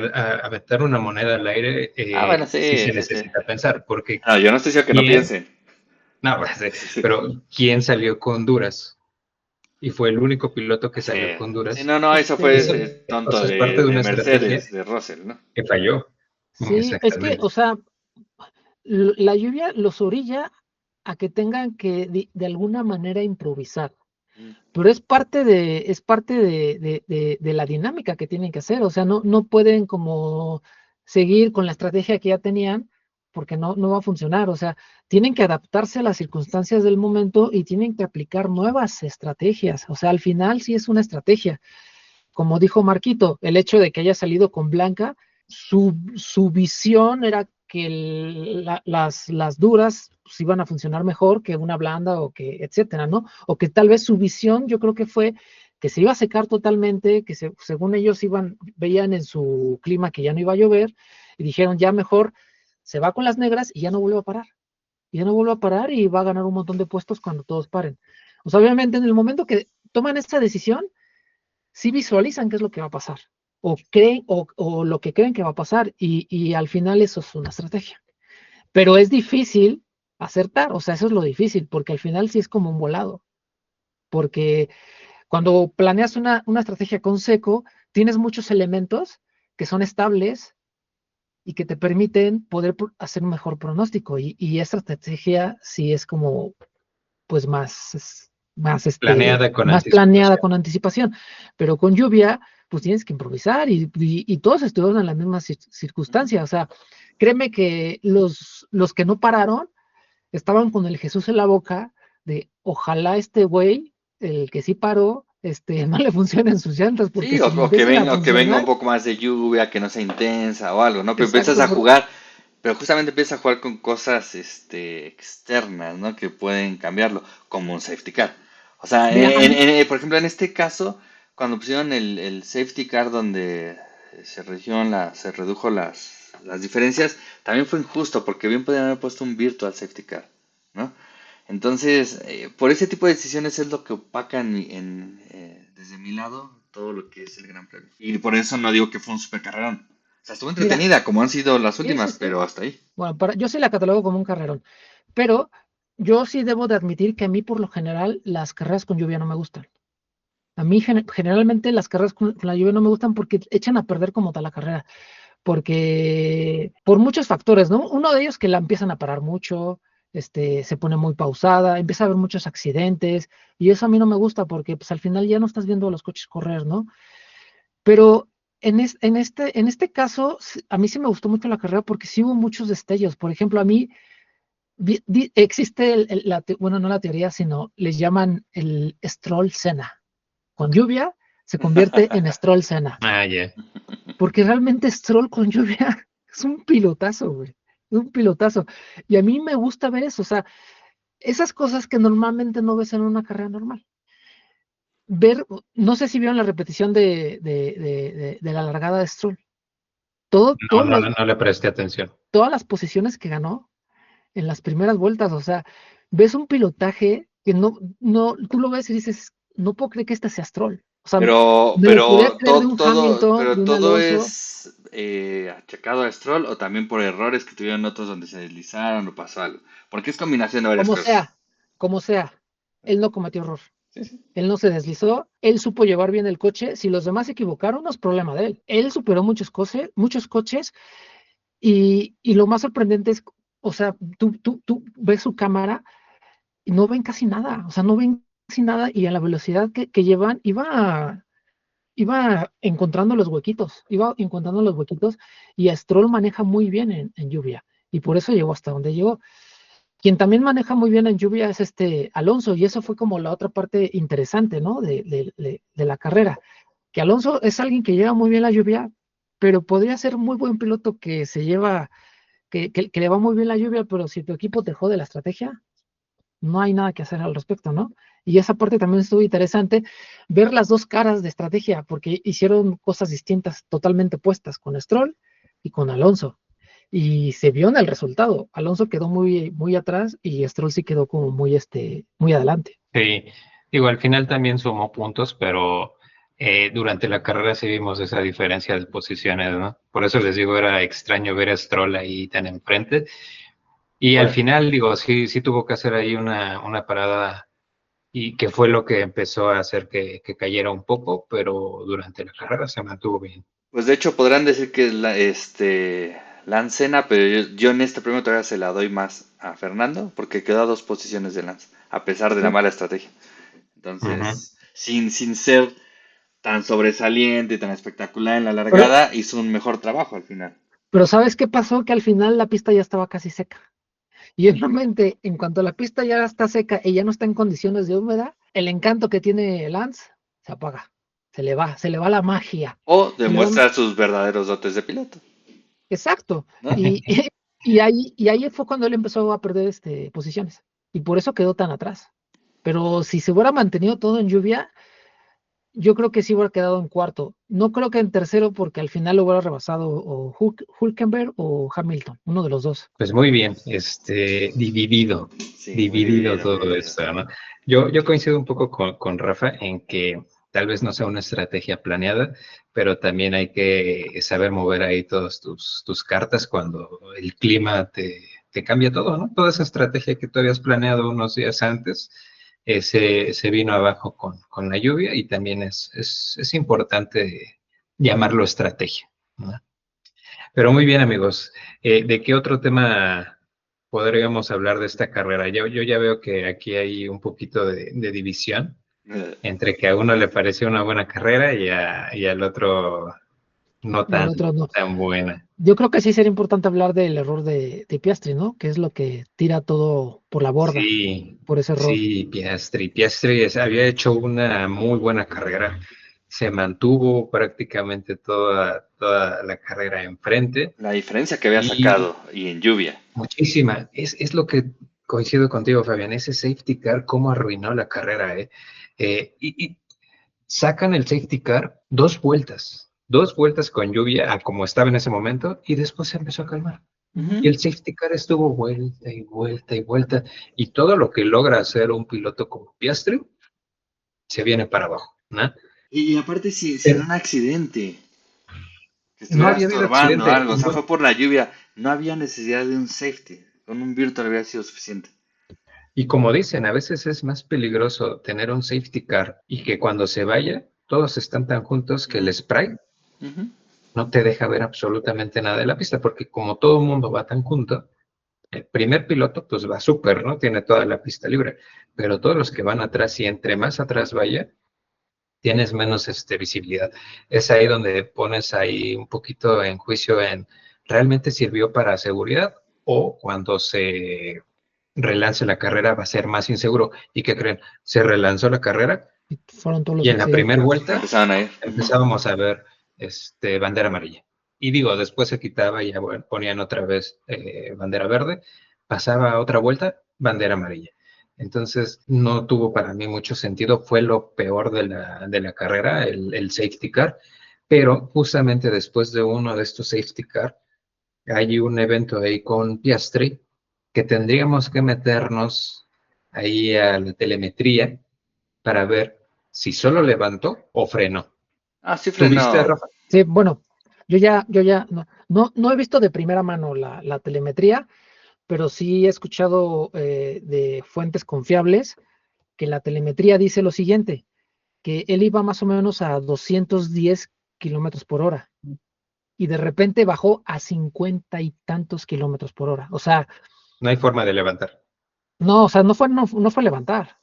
S1: aventar una moneda al aire,
S2: Ah, bueno,
S1: sí
S2: sí,
S1: se
S2: sí, sí.
S1: necesita pensar, porque
S2: No, yo no estoy diciendo que no
S1: ¿quién?
S2: piensen.
S1: No, pues,
S2: Sí, sí.
S1: pero ¿quién salió con Honduras? Y fue el único piloto que
S2: Sí,
S1: salió con
S2: sí,
S1: Honduras.
S2: no, no, eso fue
S1: Eso, o
S2: tonto
S1: sea, es parte de
S2: de
S1: una estrategia
S2: Mercedes, de Russell, ¿no?
S1: que falló.
S3: sí, es que, o
S1: Exactamente.
S3: sea, la lluvia los orilla a que tengan que de alguna manera improvisar.
S2: Mm.
S3: Pero es parte de la dinámica que tienen que hacer. O sea, no pueden como seguir con la estrategia que ya tenían, porque no va a funcionar. O sea, tienen que adaptarse a las circunstancias del momento y tienen que aplicar nuevas estrategias. O sea, al final sí es una estrategia. Como dijo Marquito, el hecho de que haya salido con Blanca, su visión era que las duras pues, iban a funcionar mejor que una blanda o que, etcétera, ¿no? O que tal vez su visión, yo creo que fue que se iba a secar totalmente, que según ellos veían en su clima que ya no iba a llover, y dijeron ya mejor se va con las negras y ya no vuelve a parar. Y ya no vuelve a parar y va a ganar un montón de puestos cuando todos paren. O sea, obviamente en el momento que toman esta decisión, sí visualizan qué es lo que va a pasar, o creen, o lo que creen que va a pasar, y al final eso es una estrategia. Pero es difícil acertar, o sea, eso es lo difícil, porque al final sí es como un volado, porque cuando planeas una estrategia con seco, tienes muchos elementos que son estables y que te permiten poder hacer un mejor pronóstico, y esta estrategia sí es como pues
S1: Planeada con
S3: más planeada
S1: anticipación.
S3: con anticipación. Pero con lluvia, pues tienes que improvisar y todos estuvieron en la misma circunstancia. O sea, créeme que los que no pararon estaban con el Jesús en la boca de ojalá este güey, el que sí paró, no le funcionen sus llantas, porque
S2: Sí,
S3: si le empiezan a
S2: o que venga un
S3: funcionar,
S2: poco más de lluvia, que no sea intensa o algo, ¿no? Pero empiezas
S3: exacto,
S2: a jugar, pero justamente empiezas a jugar con cosas, externas, ¿no? Que pueden cambiarlo, como un safety car. O sea,
S3: mira, a mí,
S2: por ejemplo, en este caso, cuando pusieron el safety car donde se redujo las diferencias, también fue injusto, porque bien podrían haber puesto un virtual safety car, ¿no? Entonces, por ese tipo de decisiones es lo que opacan desde mi lado todo lo que es el Gran Premio. Y por eso no digo que fue un super carrerón. O sea, estuvo
S3: mira,
S2: entretenida, como han sido las
S3: sí, sí,
S2: últimas,
S3: sí.
S2: pero hasta ahí.
S3: Bueno, yo sí la catalogo como un carrerón, pero yo sí debo de admitir que a mí por lo general las carreras con lluvia no me gustan. A mí generalmente las carreras con la lluvia no me gustan porque echan a perder como tal la carrera, porque por muchos factores, ¿no? Uno de ellos que la empiezan a parar mucho, se pone muy pausada, empieza a haber muchos accidentes y eso a mí no me gusta porque pues al final ya no estás viendo a los coches correr, ¿no? Pero en este caso, a mí sí me gustó mucho la carrera porque sí hubo muchos destellos. Por ejemplo, a mí existe bueno, no la teoría, sino les llaman el Stroll Senna. Con lluvia se convierte en Stroll Senna,
S1: Ah, ya.
S3: porque realmente Stroll con lluvia es un pilotazo, güey, es un pilotazo. Y a mí me gusta ver eso, o sea, esas cosas que normalmente no ves en una carrera normal. No sé si vieron la repetición de la largada de Stroll.
S1: No, no, no le presté atención.
S3: todas las posiciones que ganó en las primeras vueltas, o sea, ves un pilotaje que tú lo ves y dices, no puedo creer que este sea Stroll. O sea, me lo podría creer de un Hamilton, de un
S2: todo
S3: Alonso,
S2: es achacado a Stroll o también por errores que tuvieron otros donde se deslizaron o pasó algo. Porque es combinación de varias
S3: como
S2: cosas.
S3: sea, como sea. Él no cometió error.
S2: Sí, sí.
S3: Él no se deslizó, él supo llevar bien el coche. Si los demás se equivocaron, no es problema de él. Él superó muchos coches y lo más sorprendente es, o sea, tú ves su cámara y no ven casi nada, o sea, no ven casi nada y a la velocidad que llevan iba encontrando los huequitos y Stroll maneja muy bien en lluvia y por eso llegó hasta donde llegó. Quien también maneja muy bien en lluvia es Alonso, y eso fue como la otra parte interesante, ¿no? De la carrera. Que Alonso es alguien que lleva muy bien la lluvia, pero podría ser muy buen piloto que le va muy bien la lluvia, pero si tu equipo te jode la estrategia, no hay nada que hacer al respecto, ¿no? Y esa parte también estuvo interesante, ver las dos caras de estrategia, porque hicieron cosas distintas, totalmente opuestas, con Stroll y con Alonso. Y se vio en el resultado. Alonso quedó muy, muy atrás y Stroll sí quedó como muy adelante.
S1: Sí, digo, al final también sumó puntos, pero durante la carrera sí vimos esa diferencia de posiciones, ¿no? Por eso les digo, era extraño ver a Stroll ahí tan enfrente. Y al
S2: Bueno,
S1: final, digo, sí tuvo que hacer ahí una parada y que fue lo que empezó a hacer que cayera un poco, pero durante la carrera se mantuvo bien.
S2: pues de hecho podrán decir que es Lance Senna, pero yo en este premio todavía se la doy más a Fernando, porque quedó a 2 posiciones de Lance, a pesar de la
S3: Sí.
S2: mala estrategia.
S1: Ujú.
S2: Entonces, sin ser tan sobresaliente y tan espectacular en la
S3: Pero,
S2: largada, hizo un mejor trabajo al final.
S3: pero ¿sabes qué pasó? Que al final la pista ya estaba casi seca. Y obviamente, en cuanto la pista ya está seca y ya no está en condiciones de húmeda, el encanto que tiene Lance se apaga, se le va la magia.
S2: O
S3: Se le va
S2: demuestra sus verdaderos dotes de piloto,
S3: Exacto.
S2: ¿no?
S3: Y ahí fue cuando él empezó a perder posiciones. Y por eso quedó tan atrás. Pero si se hubiera mantenido todo en lluvia, yo creo que sí hubiera quedado en cuarto. No creo que en tercero, porque al final lo hubiera rebasado o Hülkenberg o Hamilton, uno de los dos.
S1: Pues muy bien,
S2: Sí, muy
S1: dividido
S2: dividido, muy
S1: todo
S2: dividido.
S1: esto, ¿no? Yo coincido un poco con Rafa en que tal vez no sea una estrategia planeada, pero también hay que saber mover ahí todas tus cartas cuando el clima te cambia todo, ¿no? Toda esa estrategia que tú habías planeado unos días antes, se vino abajo con la lluvia y también es importante llamarlo estrategia, ¿no? Pero muy bien, amigos. ¿De qué otro tema podríamos hablar de esta carrera? Yo ya veo que aquí hay un poquito de división
S2: Eh,
S1: entre que a uno le pareció una buena carrera y al otro no
S3: Y al
S1: tan,
S3: otro no.
S1: tan buena.
S3: Yo creo que sí sería importante hablar del error de Piastri, ¿no? Que es lo que tira todo por la borda,
S1: Sí,
S3: por ese error.
S1: sí, Piastri. Piastri había hecho una muy buena carrera. Se mantuvo prácticamente toda la carrera enfrente
S2: la diferencia que había
S1: y
S2: sacado y en lluvia.
S1: muchísima. Es lo que coincido contigo, Fabián. Ese safety car, cómo arruinó la carrera, ¿eh? Y sacan el safety car dos vueltas con lluvia a como estaba en ese momento, y después se empezó a calmar. Y
S3: Ujú.
S1: el safety car estuvo vuelta y vuelta y vuelta. Y todo lo que logra hacer un piloto como Piastri se viene para abajo, ¿no?
S2: Y aparte, si era
S1: Pero
S2: un accidente, que
S1: no
S2: estuviera
S1: había habido
S2: estorbando
S1: accidente.
S2: algo, o sea, fue por la lluvia, no había necesidad de un safety. Con un virtual habría sido suficiente.
S1: Y como dicen, a veces es más peligroso tener un safety car y que cuando se vaya, todos están tan juntos que el spray
S2: Ujú.
S1: no te deja ver absolutamente nada de la pista, porque como todo el mundo va tan junto, el primer piloto pues va súper, ¿no? Tiene toda la pista libre, pero todos los que van atrás y entre más atrás vaya, tienes menos visibilidad. Es ahí donde pones ahí un poquito en juicio en, ¿realmente sirvió para seguridad o cuando se relance la carrera va a ser más inseguro? ¿Y qué creen? Se relanzó la carrera
S3: Y fueron todos
S1: y
S3: los
S1: en la
S3: accidentes.
S1: primera vuelta
S2: Empezaron a ir. Ujú.
S1: empezábamos a ver bandera amarilla. Y digo, después se quitaba y ya bueno, ponían otra vez bandera verde, pasaba otra vuelta, bandera amarilla. Entonces no tuvo para mí mucho sentido, fue lo peor de la carrera, el safety car, pero justamente después de uno de estos safety car, hay un evento ahí con Piastri que tendríamos que meternos ahí a la telemetría para ver si solo levantó o frenó.
S2: Ah, sí
S1: ¿Tuviste,
S2: frenó.
S1: Rafa?
S3: Sí, bueno, yo ya no he visto de primera mano la telemetría, pero sí he escuchado de fuentes confiables que la telemetría dice lo siguiente, que él iba más o menos a 210 kilómetros por hora y de repente bajó a 50 y tantos kilómetros por hora. O sea,
S1: No hay forma de levantar.
S3: no, o sea, no fue levantar.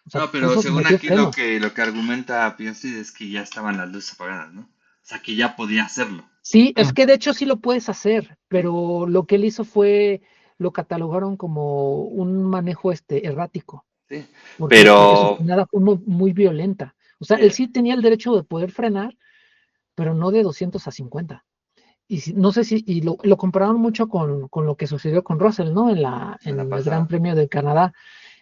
S3: O sea,
S2: No, pero según
S3: metió
S2: aquí
S3: frenos.
S2: lo que argumenta Piastri es que ya estaban las luces apagadas, ¿no? O sea, que ya podía hacerlo.
S3: Sí, es
S1: Mm.
S3: que de hecho sí lo puedes hacer,
S2: Sí,
S3: pero lo que él hizo fue, lo catalogaron como un manejo errático,
S2: sí.
S3: porque su
S2: Pero,
S3: frenada fue muy violenta. O sea, él
S2: mira,
S3: sí tenía el derecho de poder frenar, pero no de 200 a 50. No sé si, y lo compararon mucho con lo que sucedió con Russell, ¿no?
S2: en la
S3: En el Gran
S2: pasada.
S3: Premio de Canadá,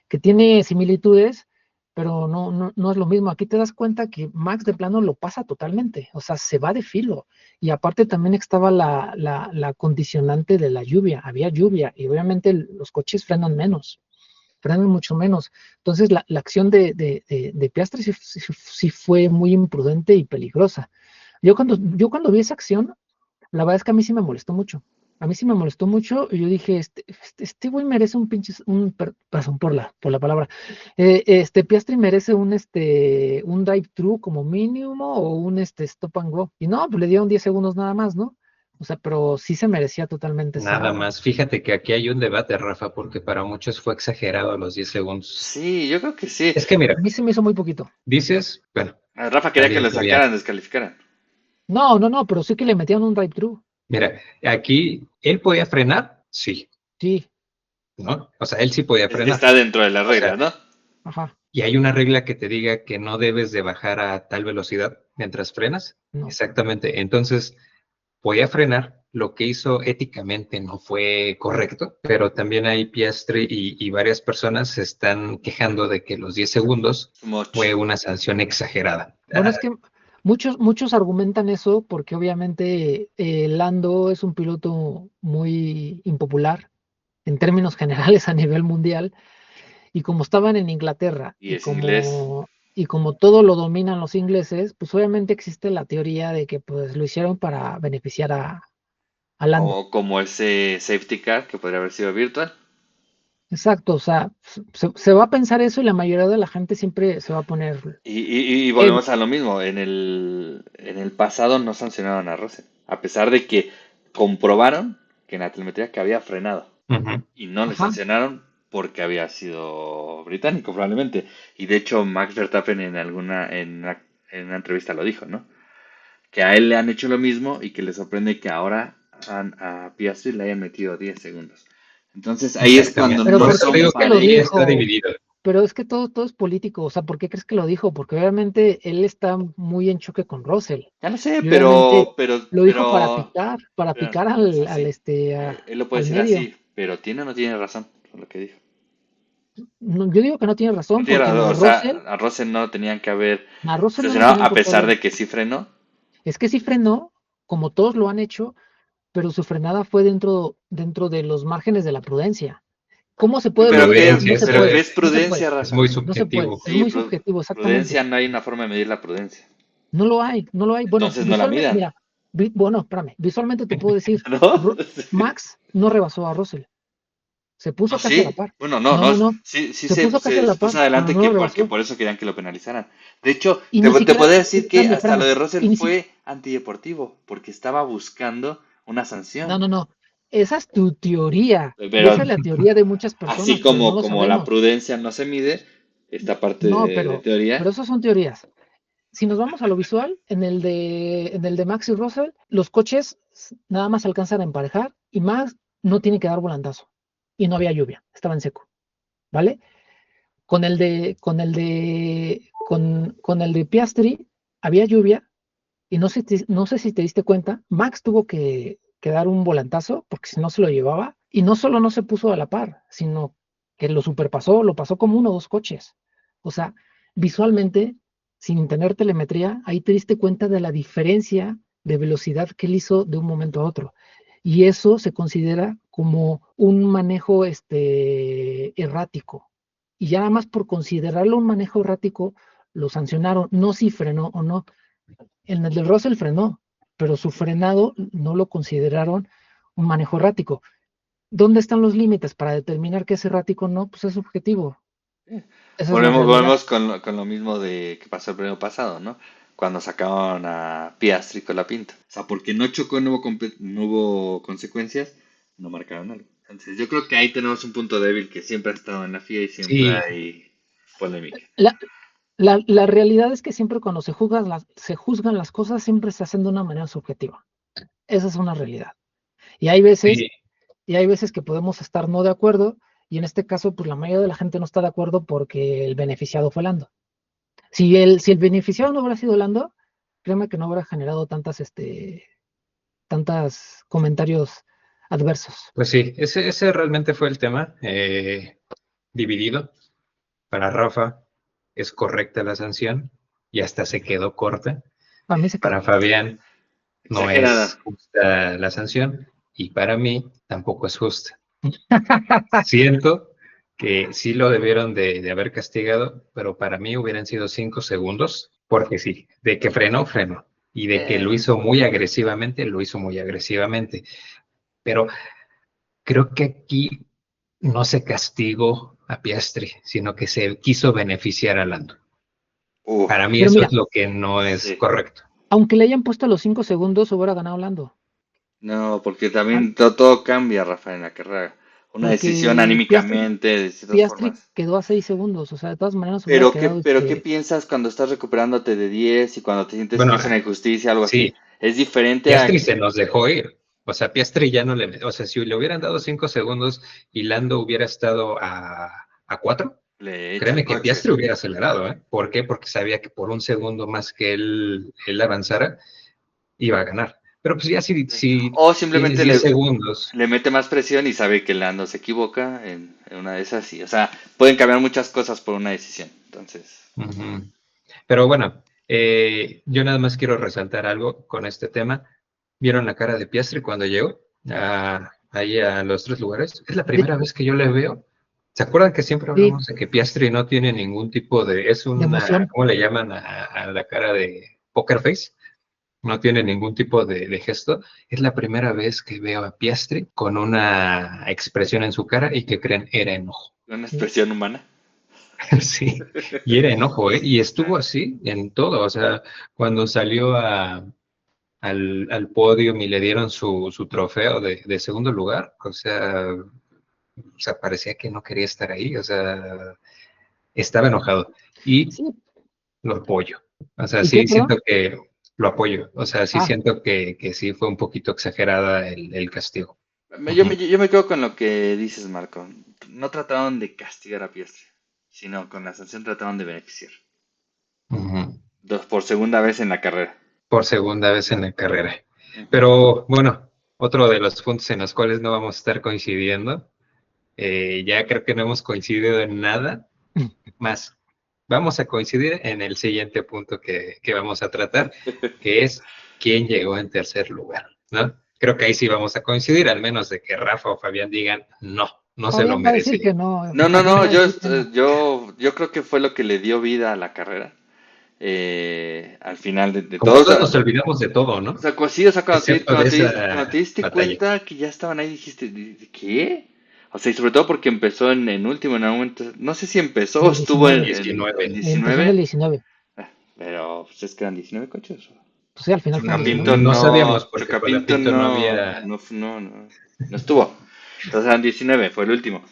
S3: que tiene similitudes, pero no es lo mismo. Aquí te das cuenta que Max de plano lo pasa totalmente, o sea, se va de filo. Y aparte también estaba la condicionante de la lluvia, había lluvia y obviamente los coches frenan mucho menos. Entonces la acción de Piastri sí fue muy imprudente y peligrosa. Yo cuando vi esa acción, la verdad es que a mí sí me molestó mucho. A mí sí me molestó mucho y yo dije, este güey merece un pinche, perdón por la palabra, Piastri merece un drive-thru como mínimo o un stop and go. Y no, pues le dieron 10 segundos nada más, ¿no? O sea, pero sí se merecía totalmente
S1: Nada
S3: esa.
S1: más. Fíjate que aquí hay un debate, Rafa, porque para muchos fue exagerado los 10 segundos.
S2: Sí, yo creo que sí.
S1: Es que mira,
S3: A mí se me hizo muy poquito.
S1: dices, bueno,
S2: Rafa quería que lo
S1: está bien.
S2: sacaran, descalificaran.
S3: No, pero sí que le metían un drive-thru.
S1: Mira, aquí él podía frenar, sí,
S3: Sí,
S1: ¿no? O sea, él sí podía frenar.
S2: Está dentro de las
S1: O sea,
S2: reglas, ¿no?
S3: ajá,
S1: y hay una regla que te diga que no debes de bajar a tal velocidad mientras frenas.
S3: no.
S1: Exactamente. Entonces, podía frenar. Lo que hizo éticamente no fue correcto, pero también hay Piastri y varias personas se están quejando de que los 10 segundos
S2: Much.
S1: fue una sanción exagerada.
S3: Bueno, es que muchos argumentan eso porque obviamente Lando es un piloto muy impopular en términos generales a nivel mundial y como estaban en Inglaterra
S2: Y es inglés.
S3: y como todo lo dominan los ingleses, pues obviamente existe la teoría de que pues lo hicieron para beneficiar a Lando.
S2: O como ese safety car que podría haber sido virtual.
S3: Exacto, o sea, se va a pensar eso y la mayoría de la gente siempre se va a poner,
S2: Y
S3: eh,
S2: volvemos a lo mismo. En el pasado no sancionaron a Russell. A pesar de que comprobaron que en la telemetría que había frenado.
S1: Ujú.
S2: Y no le
S3: ajá,
S2: sancionaron porque había sido británico probablemente. Y de hecho Max Verstappen en una entrevista lo dijo, ¿no? Que a él le han hecho lo mismo y que le sorprende que ahora a Piastri le hayan metido 10 segundos. Entonces ahí es cuando
S1: Exactamente.
S3: pero
S2: no
S1: Por
S3: ¿por
S1: eso
S3: qué
S1: te
S2: son
S1: digo
S3: crees
S1: que
S3: que lo
S1: aquí
S2: parejos.
S1: está
S3: dijo?
S1: dividido.
S3: Pero es que todo es político, o sea, ¿por qué crees que lo dijo? Porque obviamente él está muy en choque con Russell
S2: Ya lo sé,
S3: y obviamente lo dijo para
S2: pero,
S3: picar
S2: o sea, sí, él lo puede
S3: al
S2: decir
S3: medio.
S2: así, pero tiene o no tiene razón con lo que dijo.
S3: No, yo digo que no tiene
S2: No
S3: razón
S2: tiene
S3: porque lo
S2: razón,
S3: de
S2: o sea,
S3: Russell,
S2: a Russell no lo tenían que haber
S3: a Russell no lo
S2: sancionado
S3: tenían
S2: a
S3: por qué
S2: pesar
S3: haber.
S2: de que sí frenó.
S3: Es que sí frenó, como todos lo han hecho, pero su frenada fue dentro de los márgenes de la prudencia. ¿Cómo se puede
S2: Pero
S3: medir?
S2: qué,
S3: No
S1: Prudencia,
S3: se
S1: eso
S2: pero qué
S3: puede,
S2: es
S3: no se puede,
S2: prudencia,
S1: es muy
S2: Rafa.
S3: no se puede.
S1: subjetivo.
S3: Es
S2: Sí,
S3: muy subjetivo,
S2: prudencia
S3: exactamente.
S2: no hay una forma de medir la prudencia.
S3: No lo hay. Bueno,
S2: Entonces no la
S3: visualmente,
S2: midan,
S3: mira, bueno, espérame, visualmente te puedo decir,
S2: ¿no?
S3: Max no rebasó a Russell, se
S2: No,
S3: puso casi a la
S2: sí.
S3: par.
S2: Bueno, no, no.
S3: No,
S2: Sí, sí
S3: se puso casi a la
S2: se puso
S3: par, pero
S2: adelante
S3: no lo
S2: que
S3: rebasó.
S2: por eso querían que lo penalizaran. De hecho,
S3: Y ni
S2: te
S3: siquiera,
S2: puedo decir que hasta lo
S3: espérame,
S2: de Russell
S3: y ni siquiera,
S2: fue antideportivo, porque estaba buscando una sanción.
S3: no, esa es tu teoría, y
S2: Pero
S3: esa es la teoría de muchas
S2: así
S3: personas, pero no lo
S2: como la
S3: sabemos.
S2: prudencia no se mide, esta parte
S3: No,
S2: de
S3: pero
S2: teoría,
S3: esas son teorías. Si nos vamos a lo visual, en el de Max y Russell, los coches nada más alcanzan a emparejar y Max no tiene que dar volantazo. Y no había lluvia, estaba en seco, ¿vale? Con el de Piastri había lluvia y no sé si te diste cuenta, Max tuvo que dar un volantazo porque si no se lo llevaba y no solo no se puso a la par, sino que lo superpasó, lo pasó como uno o dos coches. O sea, visualmente sin tener telemetría, ahí te diste cuenta de la diferencia de velocidad que él hizo de un momento a otro. Y eso se considera como un manejo errático. Y ya nada más por considerarlo un manejo errático, lo sancionaron, no si frenó o no. En el del Russell frenó, pero su frenado no lo consideraron un manejo errático. ¿Dónde están los límites para determinar que es errático o no? Pues es subjetivo. Esa es la realidad.
S2: Volvemos con lo mismo de que pasó el premio pasado, ¿no? Cuando sacaron a Piastri con la pinta. O sea, porque no chocó, no hubo consecuencias, no marcaron algo. Entonces, yo creo que ahí tenemos un punto débil que siempre ha estado en la FIA y siempre
S1: Sí,
S2: hay polémica.
S3: La realidad es que siempre cuando se juzgan las cosas, siempre se hacen de una manera subjetiva. Esa es una realidad. Y hay veces,
S1: sí,
S3: y hay veces que podemos estar no de acuerdo, y en este caso, pues la mayoría de la gente no está de acuerdo porque el beneficiado fue Lando. Si el beneficiado no hubiera sido Lando, créeme que no hubiera generado tantas comentarios adversos.
S1: pues sí, ese realmente fue el tema, dividido. Para Rafa es correcta la sanción y hasta se quedó corta.
S3: A mí se
S1: Para
S3: quedó.
S1: Fabián no
S2: Exagerada.
S1: es justa la sanción y para mí tampoco es justa. Siento que sí lo debieron de haber castigado, pero para mí hubieran sido 5 segundos, porque sí, de que frenó, frenó. Y de que lo hizo muy agresivamente, lo hizo muy agresivamente. Pero creo que aquí no se castigó a Piastri, sino que se quiso beneficiar a Lando.
S2: Uf,
S1: Para mí
S3: Pero
S1: eso
S3: mira,
S1: es lo que no es
S2: sí.
S1: correcto.
S3: aunque le hayan puesto los 5 segundos, hubiera ganado Lando.
S2: No, porque
S3: Ah,
S2: también todo cambia, Rafa, en la carrera. Una decisión
S3: porque
S2: anímicamente, de ciertas
S3: Piastri
S2: formas.
S3: quedó a 6 segundos. O sea, de todas maneras hubiera quedado
S2: Pero ¿qué piensas cuando estás recuperándote de 10 y cuando te sientes que
S1: Bueno,
S2: es una injusticia, algo así?
S1: sí,
S2: Es diferente a
S1: Piastri
S2: que
S1: se nos dejó ir. O sea, Piastri ya no le... O sea, si le hubieran dado 5 segundos y Lando hubiera estado a 4,
S2: le echa el
S1: créeme que
S2: coche.
S1: Piastri hubiera acelerado, ¿eh? ¿Por qué? Porque sabía que por un segundo más que él avanzara, iba a ganar. Pero pues ya si
S2: O
S1: tienes
S2: simplemente
S1: 10 segundos.
S2: le mete más presión y sabe que Lando se equivoca en una de esas. Y, o sea, pueden cambiar muchas cosas por una decisión. Entonces,
S1: Ujú. Pero bueno, yo nada más quiero resaltar algo con este tema. ¿Vieron la cara de Piastri cuando llegó ahí a los 3 lugares? Es la
S3: de,
S1: primera vez que yo le veo. ¿Se acuerdan que siempre
S3: de-
S1: hablamos de que Piastri no tiene ningún tipo es
S3: de
S1: una,
S3: emoción.
S1: ¿cómo le llaman a la cara de poker face? No tiene ningún tipo de gesto. Es la primera vez que veo a Piastri con una expresión en su cara y que creen era enojo.
S2: una
S3: Sí,
S2: expresión humana.
S1: Sí, y era enojo, ¿eh? Y estuvo así en todo, o sea, cuando salió al podio y le dieron su trofeo de segundo lugar, o sea, parecía que no quería estar ahí, o sea, estaba enojado y
S3: sí.
S1: lo apoyo, o sea,
S3: ¿Y qué,
S1: sí
S3: perdón?
S1: siento que lo apoyo, o sea, sí
S3: Ah,
S1: siento que sí fue un poquito exagerada el castigo. Ujú,
S2: Yo me quedo con lo que dices, Marco. No trataron de castigar a Piastri, sino con la sanción trataron de beneficiar.
S1: ujú.
S2: Por segunda vez en la carrera.
S1: Por segunda vez en la carrera.
S2: Ujú.
S1: Pero bueno, otro de los puntos en los cuales no vamos a estar coincidiendo. Ya creo que no hemos coincidido en nada más. Vamos a coincidir en el siguiente punto que vamos a tratar, que es quién llegó en tercer lugar, ¿no? Creo que ahí sí vamos a coincidir, al menos de que Rafa o Fabián digan, no, no se lo
S3: Fabián va a decir
S1: merecía.
S3: que no.
S2: No, no,
S3: Fabián
S2: no,
S3: va a decir que no.
S2: yo creo que fue lo que le dio vida a la carrera. Al final de
S1: Como
S2: todo.
S1: todos nos olvidamos de todo,
S2: O
S1: ¿no?
S2: sea, sí, o sea,
S1: Excepto de
S2: cuando te
S1: esa
S2: diste
S1: batalla.
S2: cuenta que ya estaban ahí, dijiste, ¿de qué? O sea, y sobre todo porque empezó en último, en algún momento, no sé si empezó
S3: En
S2: o
S3: el
S2: estuvo
S3: 19.
S2: en
S1: 19.
S3: Empezó en el
S2: 19,
S3: 19.
S2: pero pues es que eran 19 coches.
S3: Pues sí, al final fueron
S2: Chocapinto
S3: 19.
S1: No sabíamos
S2: no,
S1: porque
S2: Chocapinto
S1: Colapinto no había...
S2: no estuvo. Entonces eran 19, fue el último.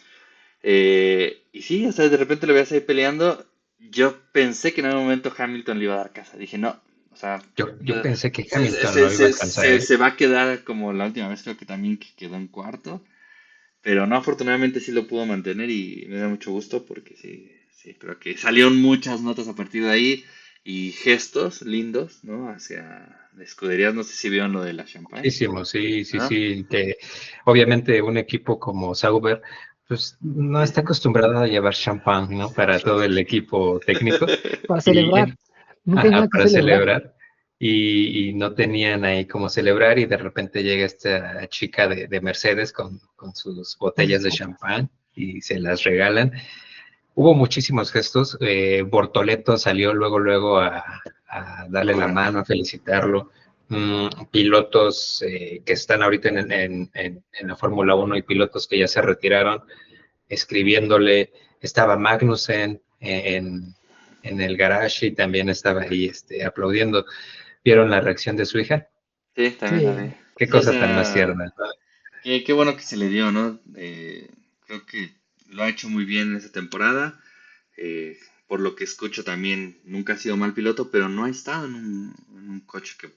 S2: Y sí, o sea, de repente lo veías ahí peleando. Yo pensé que en algún momento Hamilton le iba a dar casa. Dije, no, o sea,
S1: Yo pensé que Hamilton lo iba a alcanzar, ¿eh?
S2: se va a quedar como la última vez, creo que también que quedó en cuarto. Pero no, afortunadamente sí lo pudo mantener y me da mucho gusto porque sí, sí, creo que salieron muchas notas a partir de ahí y gestos lindos, ¿no? Hacia la escuderías, no sé si vieron lo de la champagne,
S1: Muchísimo, sí, sí,
S2: ¿no?
S1: sí, que obviamente un equipo como Sauber, pues no está acostumbrado a llevar champán, ¿no? Para todo el equipo técnico.
S3: Para
S1: Y
S3: celebrar. nunca hay nada que
S1: para
S3: celebrar.
S1: celebrar. Y no tenían ahí cómo celebrar y de repente llega esta chica de Mercedes con sus
S3: Con sus
S1: botellas de
S3: copas.
S1: champán y se las regalan. Hubo muchísimos gestos. Bortoleto salió luego a darle la mano, a felicitarlo. Pilotos que están ahorita en la Fórmula 1 y pilotos que ya se retiraron, escribiéndole. Estaba Magnussen en el garage y también estaba ahí aplaudiendo. ¿Vieron la reacción de su hija?
S2: Sí, también la vi.
S3: Sí,
S1: Qué
S2: Sí, o
S1: cosa tan más
S2: sea,
S1: tierna, ¿no?
S2: qué bueno que se le dio, ¿no? Creo que lo ha hecho muy bien en esta temporada. Por lo que escucho también, nunca ha sido mal piloto, pero no ha estado en un coche que